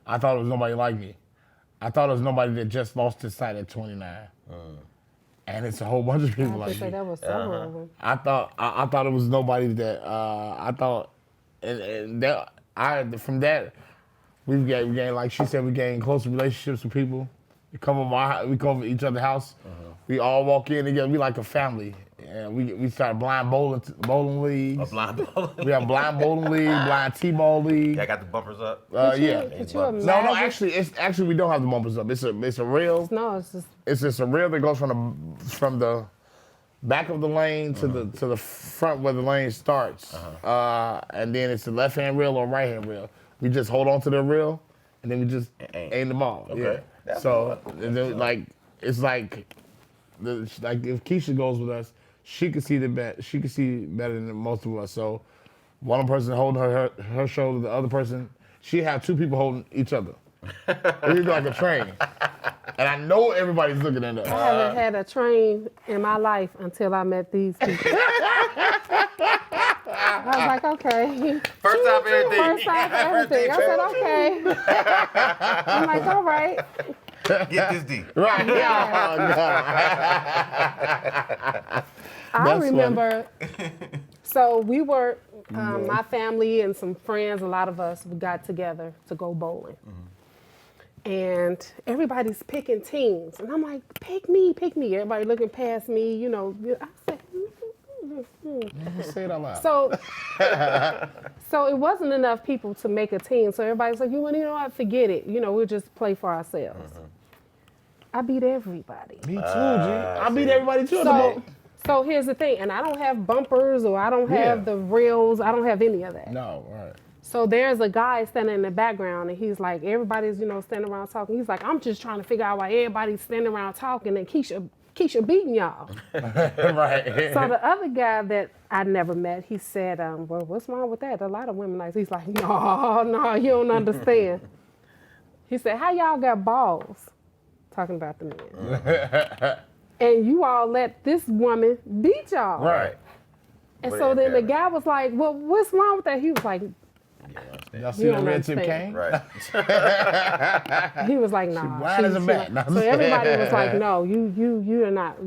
I thought it was nobody like me. I thought it was nobody that just lost his sight at 29. And it's a whole bunch of people I like could say me. that was several of them. I thought it was nobody that I thought, and that from that we gained, like she said, we gained closer relationships with people. We come over each other's house. We all walk in together. We like a family. And we started blind bowling leagues. A blind ball. We have blind bowling league, blind t-ball league. Yeah, I got the bumpers up. Yeah. Could you No, imagine? No, actually we don't have the bumpers up. It's a rail. No, it's just, It's just a rail that goes from the back of the lane to the front where the lane starts, and then it's the left hand rail or right hand rail. We just hold on to the rail, and then we just aim the ball. Okay. Yeah. That's So and then, like it's like if Keisha goes with us, she can see she can see better than most of us. So one person holding her shoulder, the other person, she have two people holding each other. It's like a train. And I know everybody's looking at us. I haven't had a train in my life until I met these people. I was like, okay. First time for everything. First time for everything. I said, okay. I'm like, all right. Get this deep. Right. I That's remember, so we were, my family and some friends, a lot of us, we got together to go bowling. And everybody's picking teams. And I'm like, pick me. Everybody looking past me, you know. I said, Say it out loud. So, so it wasn't enough people to make a team. So everybody's like, you know what, forget it. We'll just play for ourselves. I beat everybody. Me too, G. I beat everybody too. So here's the thing, and I don't have bumpers or I don't have the rails. I don't have any of that. No, right. So there's a guy standing in the background, and he's like, everybody's, standing around talking. He's like, I'm just trying to figure out why everybody's standing around talking, and Keisha beating y'all. Right. So the other guy that I never met, he said, well, what's wrong with that? A lot of women like, he's like, no, you don't understand. He said, how y'all got balls? Talking about the men. And you all let this woman beat y'all. Right. And so then the guy was like, well, what's wrong with that? He was like, y'all see the don't red tip understand. cane? He was like, nah. blind as a bat. So everybody was like, no, you are not,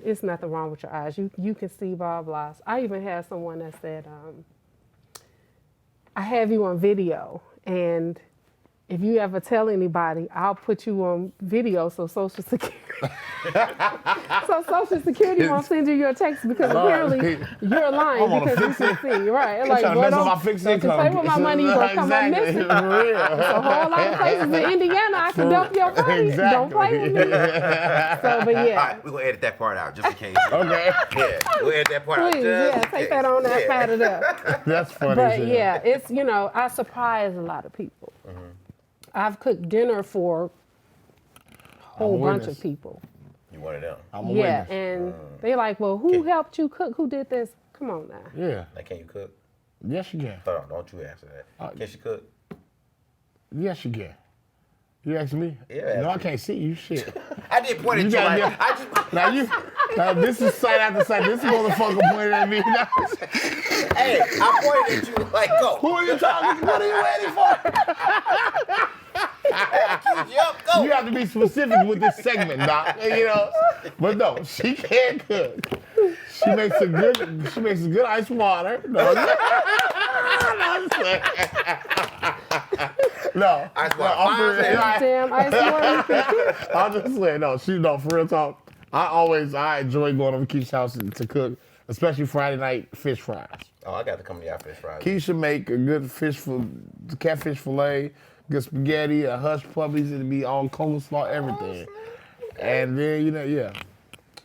it's nothing wrong with your eyes. You can see blah, blah. I even had someone that said, I have you on video, and if you ever tell anybody, I'll put you on video so Social Security won't send you your text because apparently you're lying because you can see. Right. Like, trying to mess with my fixed don't you income. play with my money, you're going to come up missing. There's a whole lot of places in Indiana I can dump your money. Exactly. Don't play with me. So, but yeah. All right, we're going to edit that part out just in case. Okay. Yeah, we'll edit that part Please, out. yeah, take that on that side of that. That's funny. But yeah, it's, I surprise a lot of people. I've cooked dinner for a whole bunch of people. You one of them. I'm a witness. And they like, well, who helped you cook? Who did this? Come on now. Yeah. Like, can you cook? Yes, you can. Don't you answer that. Can she cook? Yes, you can. You ask me? Yeah. No, I can't see you. Shit. I did point at you like, I just... Now this is sight after sight. This motherfucker pointed at me. Hey, I pointed at you like, go. Who are you talking to? What are you waiting for? Go. You have to be specific with this segment, Doc. But no, she can cook. She makes a good ice water. No, no. Ice water. Damn ice water. I'll just say no. For real talk. I enjoy going over Keisha's house to cook, especially Friday night fish fries. Oh, I got to come to y'all fish fries. Keisha make a good catfish fillet, good spaghetti, a hush puppies, it'll be all coleslaw, everything. And then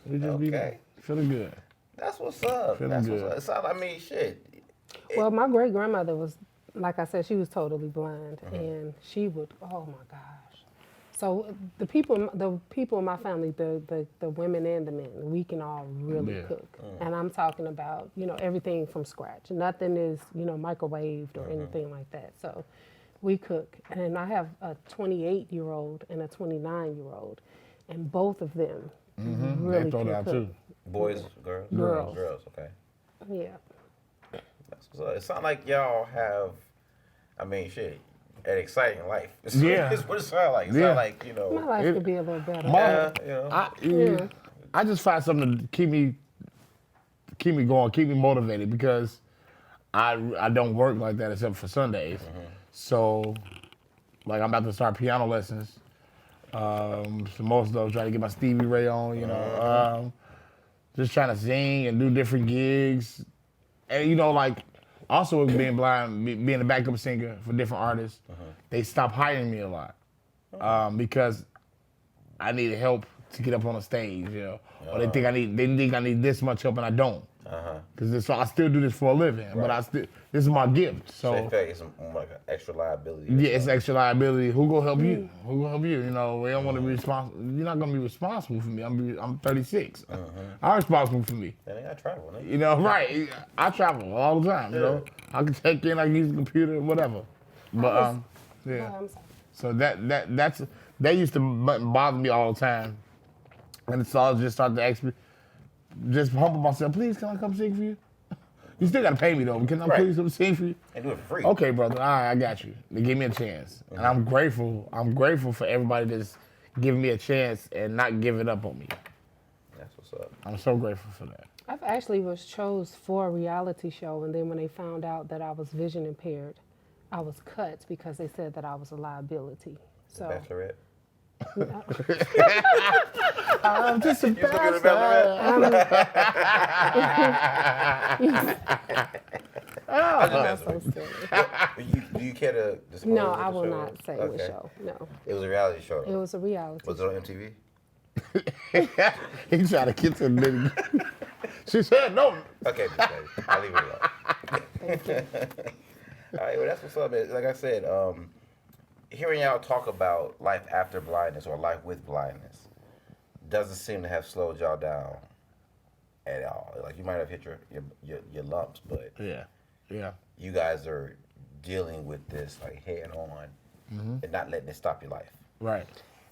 we just be feeling good. That's what's up. Feeling good. What's up. I mean, shit. Well, my great grandmother was, like I said, she was totally blind, and she would. Oh my gosh. So the people in my family, the women and the men, we can all really cook. And I'm talking about, everything from scratch. Nothing is, microwaved or anything like that. So we cook. And I have a 28-year-old and a 29-year-old, and both of them really can cook. Too. Boys, girls? Girls. Okay. Yeah. That's what's up. It sounds like y'all have, shit, an exciting life. Yeah. It's what it sounds like. It sounds like, My life could be a little better. I just find something to keep me going, keep me motivated because I don't work like that except for Sundays. So, like, I'm about to start piano lessons. So most of those trying to get my Stevie Ray on, just trying to sing and do different gigs. And, also with being blind, being a backup singer for different artists, they stopped hiring me a lot because I needed help to get up on the stage, or they think I need this much help and I don't. Because I still do this for a living, but this is my gift. So it's like an extra liability. Yeah, it's extra liability. Who gonna help you? Who gonna help you? We don't want to be responsible. You're not gonna be responsible for me. I'm 36. I'm responsible for me. Then I travel. Right? I travel all the time. I can check in. I can use the computer, whatever. But So that used to bother me all the time, and so I just started to ask me. Just humble myself. Please, can I come sing for you? You still gotta pay me though. Can I please come sing for you? And do it for free. Okay, brother. All right, I got you. They give me a chance, and I'm grateful. I'm grateful for everybody that's giving me a chance and not giving up on me. That's what's up. I'm so grateful for that. I've actually was chose for a reality show, and then when they found out that I was vision impaired, I was cut because they said that I was a liability. So. Bachelorette. I'm just a You still get a That's best so silly. Do you care to disclose No, what I the will show not was? say Okay. what show. No, It was a reality show. it was a reality Was it show. on MTV? He tried to get to the nitty. She said no. Okay, Miss Lady. I'll leave it alone. Thank you. All right, well, that's what's up, man. Like I said, hearing y'all talk about life after blindness or life with blindness doesn't seem to have slowed y'all down at all. Like, you might have hit your lumps, but Yeah. you guys are dealing with this, like, head on and not letting it stop your life. Right.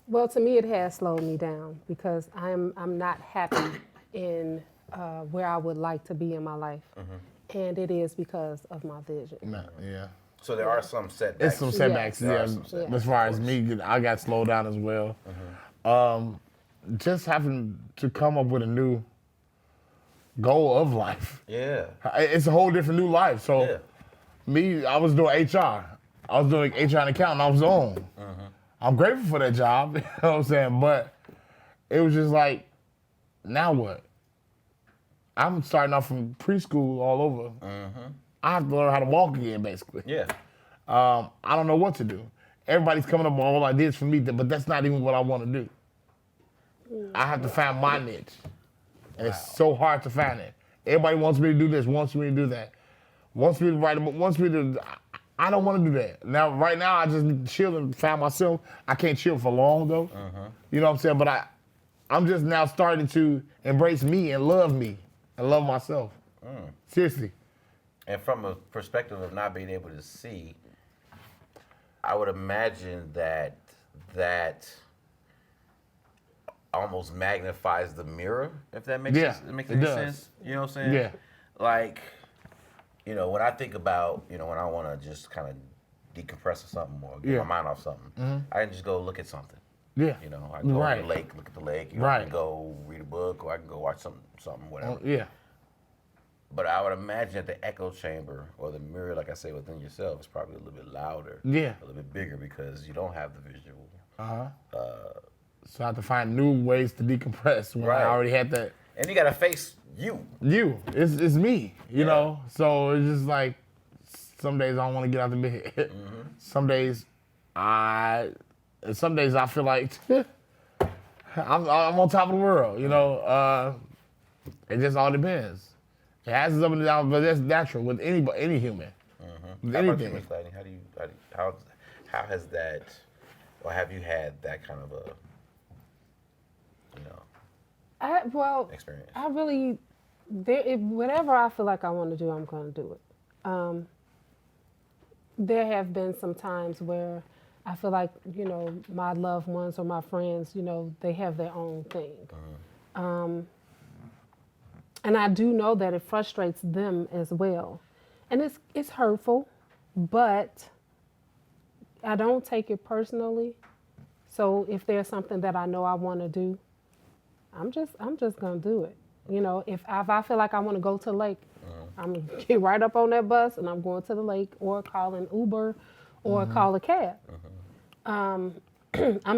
Well, to me, it has slowed me down because I'm not happy in where I would like to be in my life, and it is because of my vision. No, yeah. So there are some setbacks. It's some setbacks, There yeah. are some setbacks, As far of as course. me, I got slowed down as well. Just having to come up with a new goal of life. Yeah. It's a whole different new life. So Yeah. me, I was doing HR. I was doing HR and accounting. I was on. I'm grateful for that job, you know what I'm saying? But it was just like, now what? I'm starting off from preschool all over. I have to learn how to walk again, basically. Yeah. I don't know what to do. Everybody's coming up with all ideas for me, but that's not even what I want to do. I have to find my niche. And it's so hard to find it. Everybody wants me to do this, wants me to do that, wants me to write a book, wants me to... I don't want to do that. Now, right now, I just chill and find myself. I can't chill for long, though. You know what I'm saying? But I'm just now starting to embrace me and love myself. Seriously. And from a perspective of not being able to see, I would imagine that almost magnifies the mirror, if that makes Yeah, sense. Makes it any does. sense? You know what I'm saying? Yeah. Like, when I think about, when I want to just kind of decompress or something or get Yeah. my mind off something, I can just go look at something. Yeah. I can go Right. to the lake, look at the lake. I Right. can go read a book, or I can go watch something, whatever. Yeah. But I would imagine that the echo chamber or the mirror, like I say, within yourself is probably a little bit louder. Yeah. A little bit bigger because you don't have the visual. So I have to find new ways to decompress when Right. I already had that. And you got to face you. It's me, you Yeah. know? So it's just like, some days I don't want to get out of bed. Some days I feel like I'm on top of the world, you know? It just all depends. It has its up and down, but that's natural with any human. With How about you, anything. Miss Gladney? How has that, or have you had that kind of a, experience? I really, whatever I feel like I want to do, I'm going to do it. There have been some times where I feel like, my loved ones or my friends, they have their own thing. And I do know that it frustrates them as well. And it's hurtful, but I don't take it personally. So if there's something that I know I want to do, I'm just gonna do it. If I feel like I want to go to the lake, I'm gonna get right up on that bus and I'm going to the lake, or call an Uber, or call a cab. I'm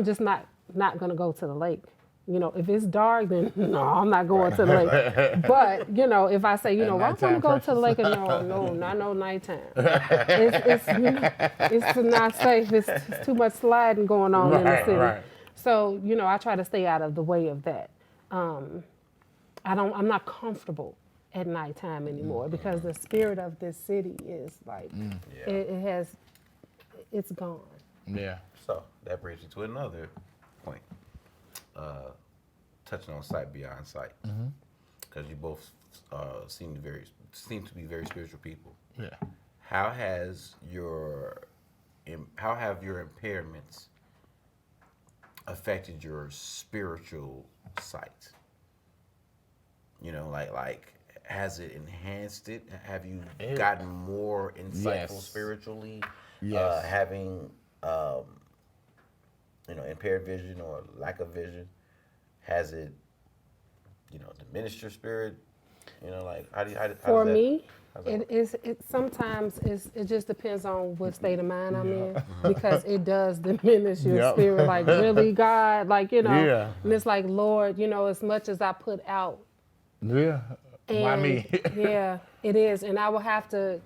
just not gonna go to the lake. If it's dark, then no, I'm not going to the lake. But if I say, well, I'm gonna go to the lake, and no, not no nighttime. It's not safe. It's too much sliding going on in the city. Right. So I try to stay out of the way of that. I'm not comfortable at nighttime anymore because the spirit of this city is like it's gone. Yeah. So that brings you to another point. Touching on sight beyond sight, because you both seem to be very spiritual people. Yeah. How have your impairments affected your spiritual sight? Like has it enhanced it? Have you gotten more insightful Yes. spiritually? Yes. Having impaired vision or lack of vision, has it diminished your spirit You know, like how For does that, me, how's that work? it sometimes it just depends on what state of mind I'm in because it does diminish your Yep. spirit. Like really, God, like Yeah. and it's like Lord, as much as I put out, Yeah. Why and me? yeah, it is, and I will have to,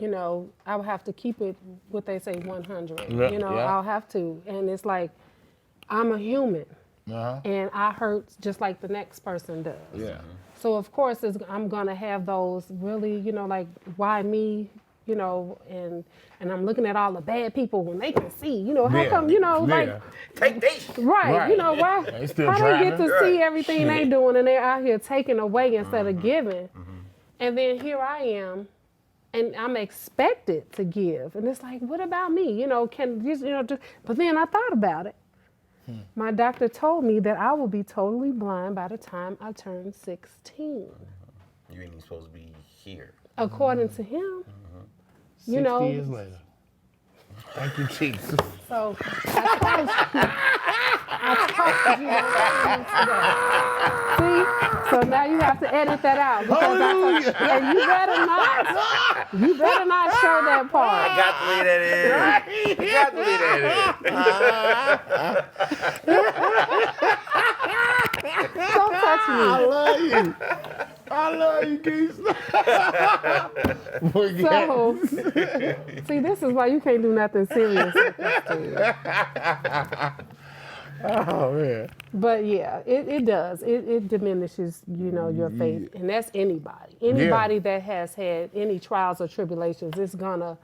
I will have to keep it what they say 100. Yeah, yeah. I'll have to, and it's like I'm a human, Uh-huh. and I hurt just like the next person does. Yeah. So of course I'm gonna have those really, like why me, and I'm looking at all the bad people when they can see, how Yeah. come, like Yeah. Take these. right, Right. why They still how they get driving. to see everything they doing and they're out here taking away instead of giving, and then here I am, and I'm expected to give, and it's like what about me, can just but then I thought about it. My doctor told me that I will be totally blind by the time I turn 16. You ain't even supposed to be here. According to him, 60 years later. Thank you, Jesus. so I told you that. See? So now you have to edit that out. Because and you better not show that part. Got to leave that in. Got to leave that in. Don't touch I me. love you. I love you, Keith. So, see, this is why you can't do nothing serious with this dude. Oh, man. But yeah, it does. It diminishes, your faith, and that's anybody. Anybody that has had any trials or tribulations, it's gonna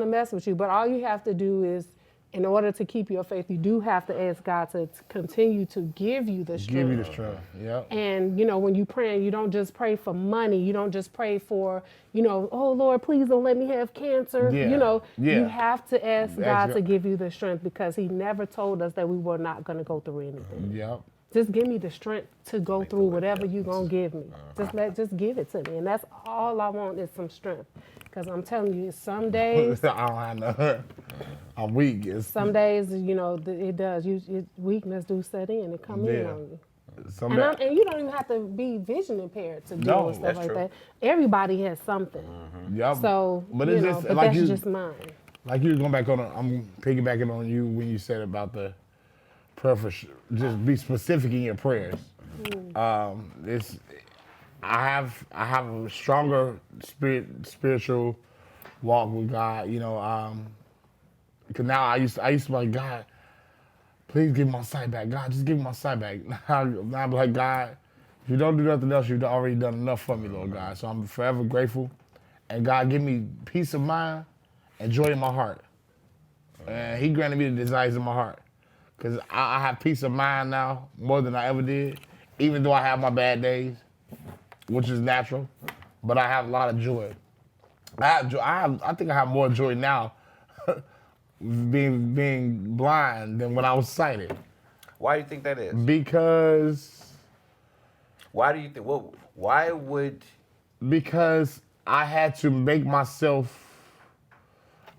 mess with you. But all you have to do is, in order to keep your faith, you do have to ask God to continue to give you the strength. Give you the strength. Yep. And when you praying, you don't just pray for money. You don't just pray for, oh Lord, please don't let me have cancer. Yeah. You have to ask God Exact- to give you the strength because He never told us that we were not going to go through anything. Yep. Just give me the strength to go through whatever you're going to give me. Just give it to me. And that's all I want is some strength. Because I'm telling you, some days, I don't have no. I'm weak. some days, it does. Weakness do set in. It come in Yeah. on you. Some And you don't even have to be vision impaired to deal No, with stuff that's like true. that. Everybody has something. Yep. So, but it's just but like that's you, just mine. like you was going back on. I'm piggybacking on you when you said about the prayer for just be specific in your prayers. It's I have a stronger spiritual walk with God. Because now I used to be like, God, please give me my sight back. God, just give me my sight back. Now I'm like, God, if you don't do nothing else, you've already done enough for me, Lord God. So I'm forever grateful. And God, give me peace of mind and joy in my heart. And He granted me the desires of my heart. Because I have peace of mind now more than I ever did, even though I have my bad days, which is natural. But I have a lot of joy. I think I have more joy now being blind than when I was sighted. Why do you think that is? Because Why do you think? Well, why would? I had to make myself.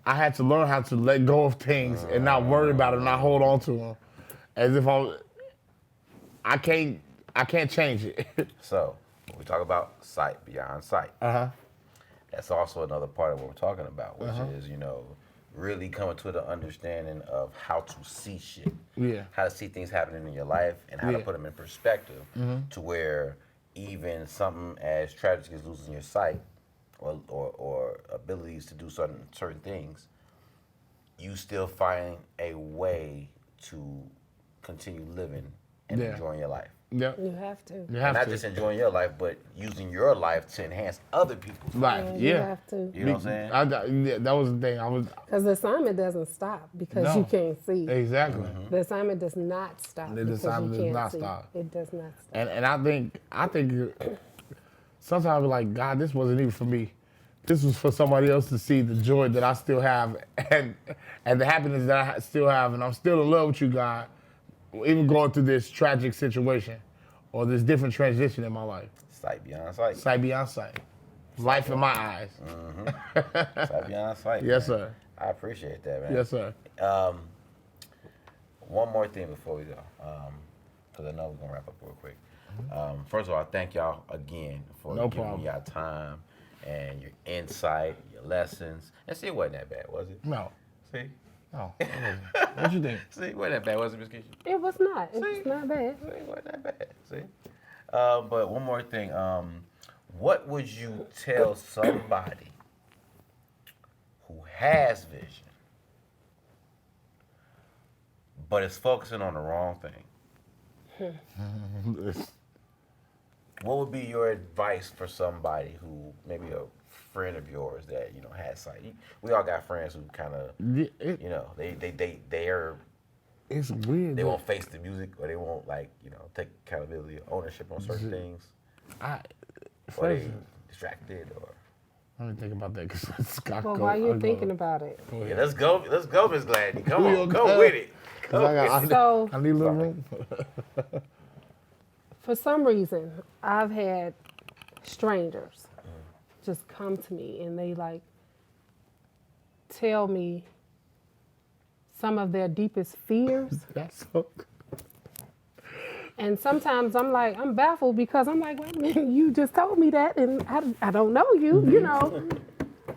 I had to learn how to let go of things and not worry about it and not hold on to them, as if I can't change it. So when we talk about sight beyond sight, that's also another part of what we're talking about, which is really coming to the understanding of how to see shit. Yeah. How to see things happening in your life and how to Yeah. put them in perspective to where even something as tragic as losing your sight or abilities to do certain things, you still find a way to continue living and Yeah. enjoying your life. Yep. You have to. You And have not to. just enjoying your life, but using your life to enhance other people's life. Right. You Yeah. have to. You know what I'm saying? Yeah, that was the thing. Because the assignment doesn't stop because No. you can't see. Exactly. The assignment does not stop The because assignment you does can't not see. stop. It does not stop. And I think sometimes I'm like, God, this wasn't even for me. This was for somebody else to see the joy that I still have and the happiness that I still have, and I'm still in love with you, God, even going through this tragic situation or this different transition in my life. Sight beyond sight. Sight beyond sight. Life in my eyes. Sight beyond sight. Yes, man. sir. I appreciate that, man. Yes, sir. One more thing before we go, because I know we're gonna wrap up real quick. First of all, thank y'all again for No giving problem. me your time and your insight, your lessons. And see, it wasn't that bad, was it? No. See? No. It wasn't. What you think? See, it wasn't that bad, was it, Miss Keisha? It was not. It See? was not bad. See, it wasn't that bad. See? But one more thing. What would you tell somebody who has vision, but is focusing on the wrong thing? What would be your advice for somebody who, maybe a friend of yours that, has sight? We all got friends who kind of, they're It's weird. they won't face the music, or they won't take accountability or ownership on certain things, or they distracted, or. Let me think about that because Well, while you're thinking about it, Yeah, let's go, Miss Gladney. Come We on, okay? go with it. so I need a little room. for some reason, I've had strangers just come to me and they tell me some of their deepest fears. That's so. And sometimes I'm baffled because I'm like, wait a minute, you just told me that and I don't know you,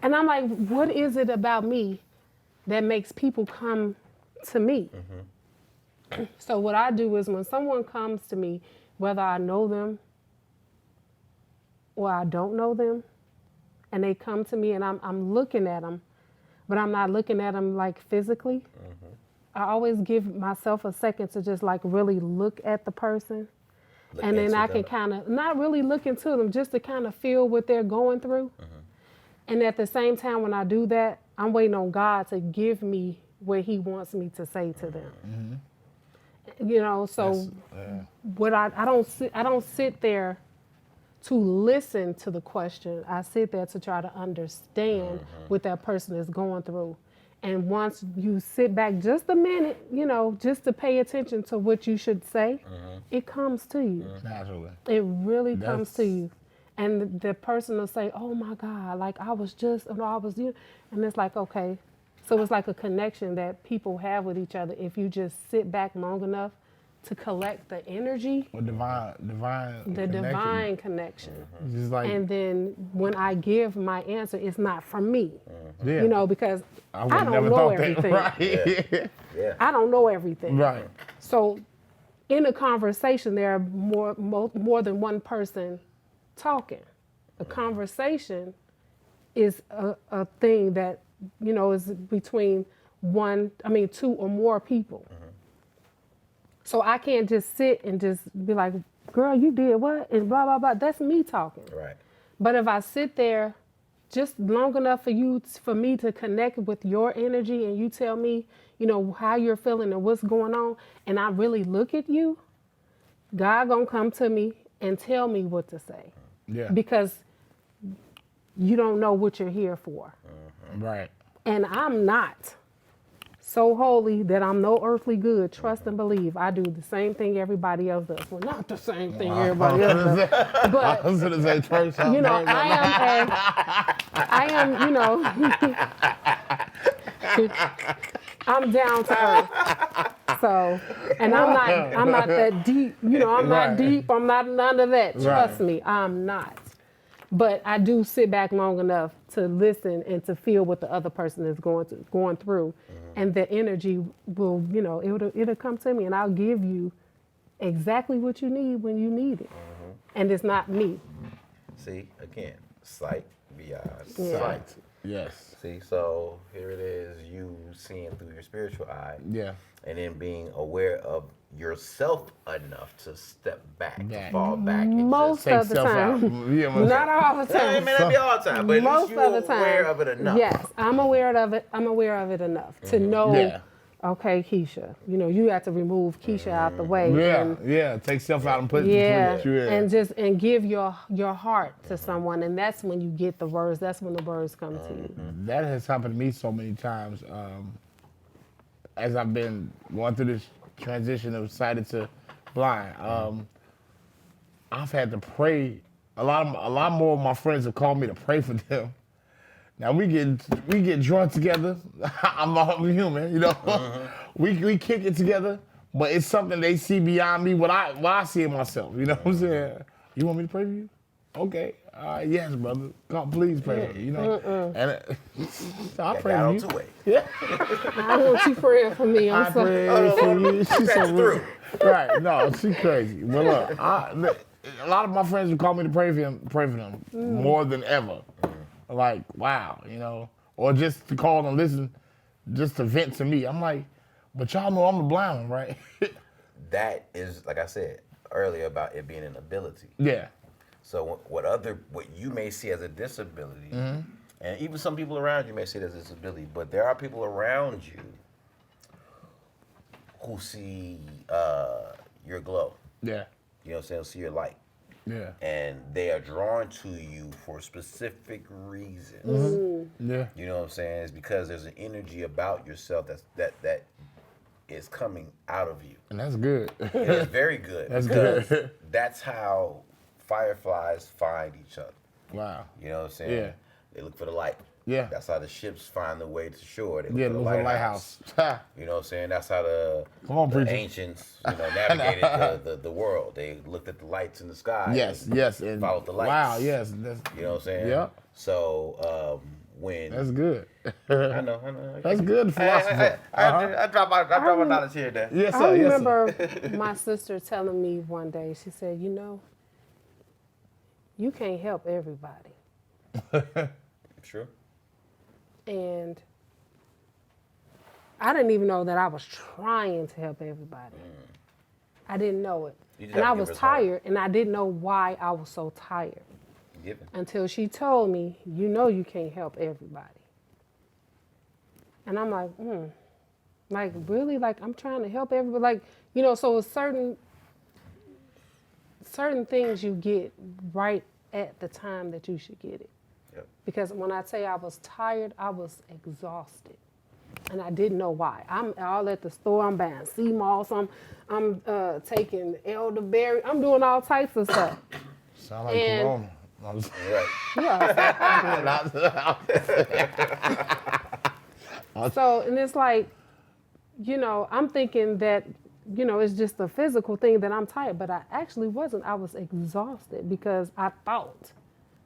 And I'm like, what is it about me that makes people come to me? So what I do is when someone comes to me, whether I know them or I don't know them, and they come to me and I'm looking at them, but I'm not looking at them physically. I always give myself a second to just really look at the person. And then I can kind of, not really look into them, just to kind of feel what they're going through. And at the same time, when I do that, I'm waiting on God to give me what he wants me to say to them. So what I don't sit there to listen to the question. I sit there to try to understand what that person is going through. And once you sit back just a minute, just to pay attention to what you should say, it comes to you. Naturally. It really comes to you. And the person will say, oh my God, I was just, and it's like, okay. So it's like a connection that people have with each other if you just sit back long enough to collect the energy. The divine connection. Just and then when I give my answer, it's not from me. Yeah. Because I would've don't never know thought everything. That, right? Yeah. I don't know everything. Right. So in a conversation, there are more than one person talking. A conversation is a thing that, is between two or more people. So I can't just sit and just be like, girl, you did what? And blah, blah, blah. That's me talking. Right. But if I sit there just long enough for me to connect with your energy and you tell me, how you're feeling and what's going on, and I really look at you, God gonna come to me and tell me what to say. Yeah. Because you don't know what you're here for. Right. And I'm not so holy that I'm no earthly good. Trust and believe. I do the same thing everybody else does. Well, not the same thing everybody else does. But, I was going to say first. I am, I'm down to earth. So, and I'm not that deep, I'm not deep. I'm not none of that. Trust me, I'm not. But I do sit back long enough to listen and to feel what the other person is going through. And the energy will, it'll come to me and I'll give you exactly what you need when you need it. And it's not me. See, again, sight beyond Yeah. sight. Yes. See, so here it is, you seeing through your spiritual eye. Yeah. And then being aware of yourself enough to step back, to Back. fall back. And Most of the time. Yeah, Not all the time. It may not be all the time, but at Most least you're of the time. aware of it enough. Yes, I'm aware of it. I'm aware of it enough to know. Yeah. Okay, Keisha. You have to remove Keisha out the way. Yeah. Take self out and put Yeah, put you in. and give your heart to someone, and that's when you get the words. That's when the words come to you. That has happened to me so many times. As I've been going through this transition of sighted to blind, I've had to pray. A lot more of my friends have called me to pray for them. Now we get drunk together. I'm human, We kick it together, but it's something they see beyond me, what I see in myself. You know what I'm saying? You want me to pray for you? Okay. Yes, brother. Come, please pray for me. You know, and I'll pray for you. Two ways. Yeah. I want you praying for me. I I'm sorry. pray for you. She's so through. rude. Right? No, she's crazy. But look, a lot of my friends who call me to pray for them more than ever. Like, wow, you know, or just to call and listen, just to vent to me. I'm like, but y'all know I'm the blind one, right? That is, like I said earlier, about it being an ability. Yeah. So what you may see as a disability, and even some people around you may see it as a disability, but there are people around you who see your glow. Yeah. You know what I'm saying? See your light. Yeah. And they are drawn to you for specific reasons. Yeah. You know what I'm saying? It's because there's an energy about yourself that is coming out of you. And that's good. It's very good. That's because good. That's how fireflies find each other. Wow. You know what I'm saying? Yeah. They look for the light. Yeah. That's how the ships find the way to shore. They look Yeah, for the look for the lighthouse. lighthouse. You know what I'm saying? That's how the ancients, navigated the world. They looked at the lights in the sky. Yes. And followed the lights. Wow. Yes. You know what I'm saying? Yeah. So when That's good. I know. That's good philosophy. I drop my knowledge here and there. Yes, sir. I Yes, remember my sister telling me one day, she said, you know, you can't help everybody. True. And I didn't even know that I was trying to help everybody. I didn't know it. And I was tired, and I didn't know why I was so tired. Until she told me, you know you can't help everybody. And I'm like, like, really? Like, I'm trying to help everybody? Like, you know, so it's certain things you get right at the time that you should get it. Yep. Because when I say I was tired, I was exhausted. And I didn't know why. I'm all at the store, I'm buying sea moss, I'm taking elderberry, I'm doing all types of stuff. Sound like Corona. Right. So, and it's like, you know, I'm thinking that, you know, it's just a physical thing that I'm tired, but I actually wasn't. I was exhausted because I thought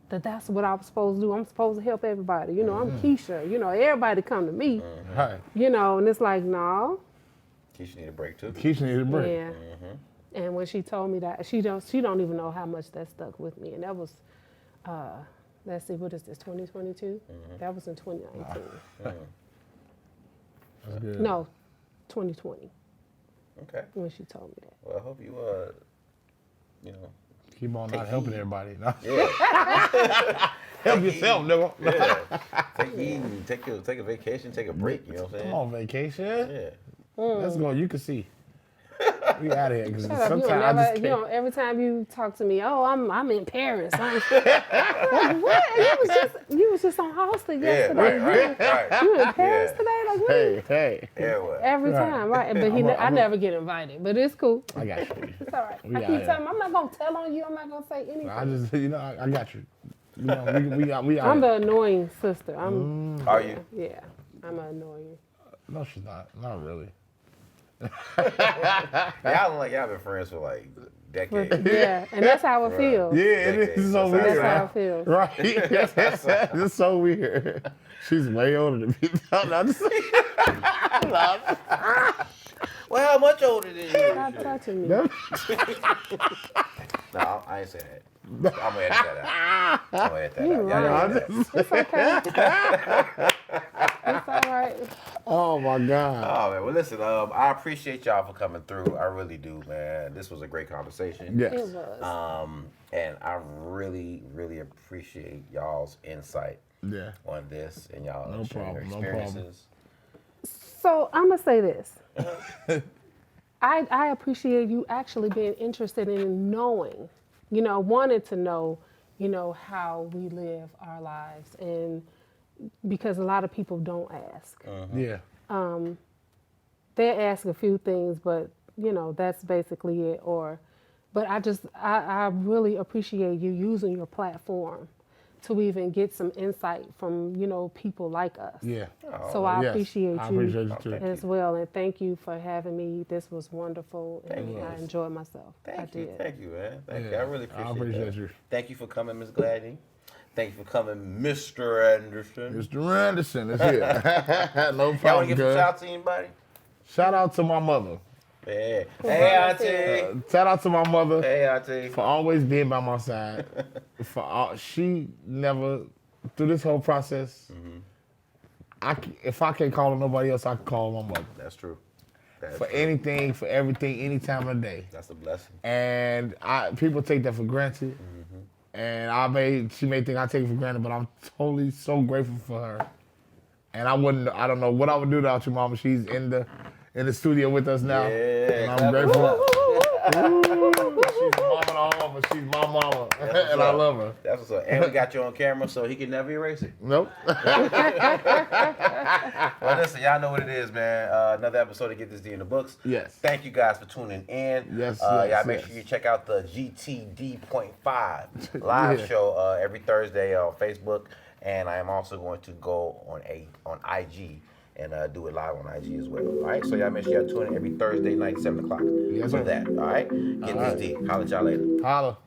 that that's what I was supposed to do. I'm supposed to help everybody. You know, I'm Keisha. You know, everybody come to me. Right. You know, and it's like, no. Keisha need a break too. Keisha need a break. Yeah. And when she told me that, she don't even know how much that stuck with me. And that was, let's see, what is this, 2022? That was in 2019. That's good. No, 2020. Okay. When she told me that. Well, I hope you you know. Keep on not helping everybody. No. Yeah. Help yourself, nigga. Yeah. Take a vacation, take a break, you know what I'm saying? Come on, vacation. Yeah. Let's go. You can see. We out of here. Because Shut up. sometimes You I don't just never, can't. you know, every time you talk to me, oh, I'm in Paris. Like, what? You was just on Halston yesterday. Right. You in Paris today? Like, what? Hey. Yeah, what? Every time, right? But I never get invited. But it's cool. I got you. It's all right. We I out keep here. telling him, I'm not gonna tell on you. I'm not gonna say anything. I just, I got you. You know, we out I'm here. the annoying sister. Are you? Yeah, I'm an annoying. No, she's not. Not really. Y'all look like y'all been friends for like decades. Yeah, and that's how it feels. Yeah, it is so That's weird. That's how it feels. Right. It's so weird. She's way older than me. No, I'm just Well, how much older than you? Stop touching me. No, I ain't say that. I'm gonna edit that out. I'm gonna edit that out. Y'all edit that. It's okay. It's all right. Oh my God. Oh man, well listen, I appreciate y'all for coming through. I really do, man. This was a great conversation. Yes. It was. And I really, really appreciate y'all's insight Yeah. on this and y'all No sharing your problem, no problem. experiences. So I'm gonna say this. I appreciate you actually being interested in knowing, you know, wanted to know, you know, how we live our lives, and because a lot of people don't ask. Yeah. They ask a few things, but you know, that's basically it. But I really appreciate you using your platform to even get some insight from, people like us. Yeah. So I Yes, appreciate I you, appreciate you too. as well, and thank you for having me. This was wonderful, and you. I enjoyed myself. I Thank you, did. thank you, man. Thank you. Yeah, I really I appreciate appreciate that. you. Thank you for coming, Miss Gladney. Thank you for coming, Mr. Anderson. Mr. Anderson is here. No Y'all want to problem, give some good. shout out to anybody? Shout out to my mother. Yeah. Hey, Auntie. Shout out to my mother Hey, Auntie. for always being by my side. She never, through this whole process, if I can't call on nobody else, I can call on my mother. That's true. That's For true. anything, for everything, any time of the day. That's a blessing. And people take that for granted. And she may think I take it for granted, but I'm totally so grateful for her. And I don't know what I would do without you, Mama. She's in the studio with us now. Yeah, And I'm clap it grateful. up. She's mama to all, but she's my mama. And I love her. That's what's up. And we got you on camera, so he can never erase it. Nope. Well, listen, y'all know what it is, man. Another episode to Get This D in the books. Yes. Thank you guys for tuning in. Yes, Y'all make sure you check out the GTD.5 live Yeah. show every Thursday on Facebook. And I am also going to go on IG and do it live on IG as well. All right, so y'all make sure y'all tune in every Thursday night, 7 o'clock. Yes, for sir. that. All right, Get This D. Holla at y'all later. Holla.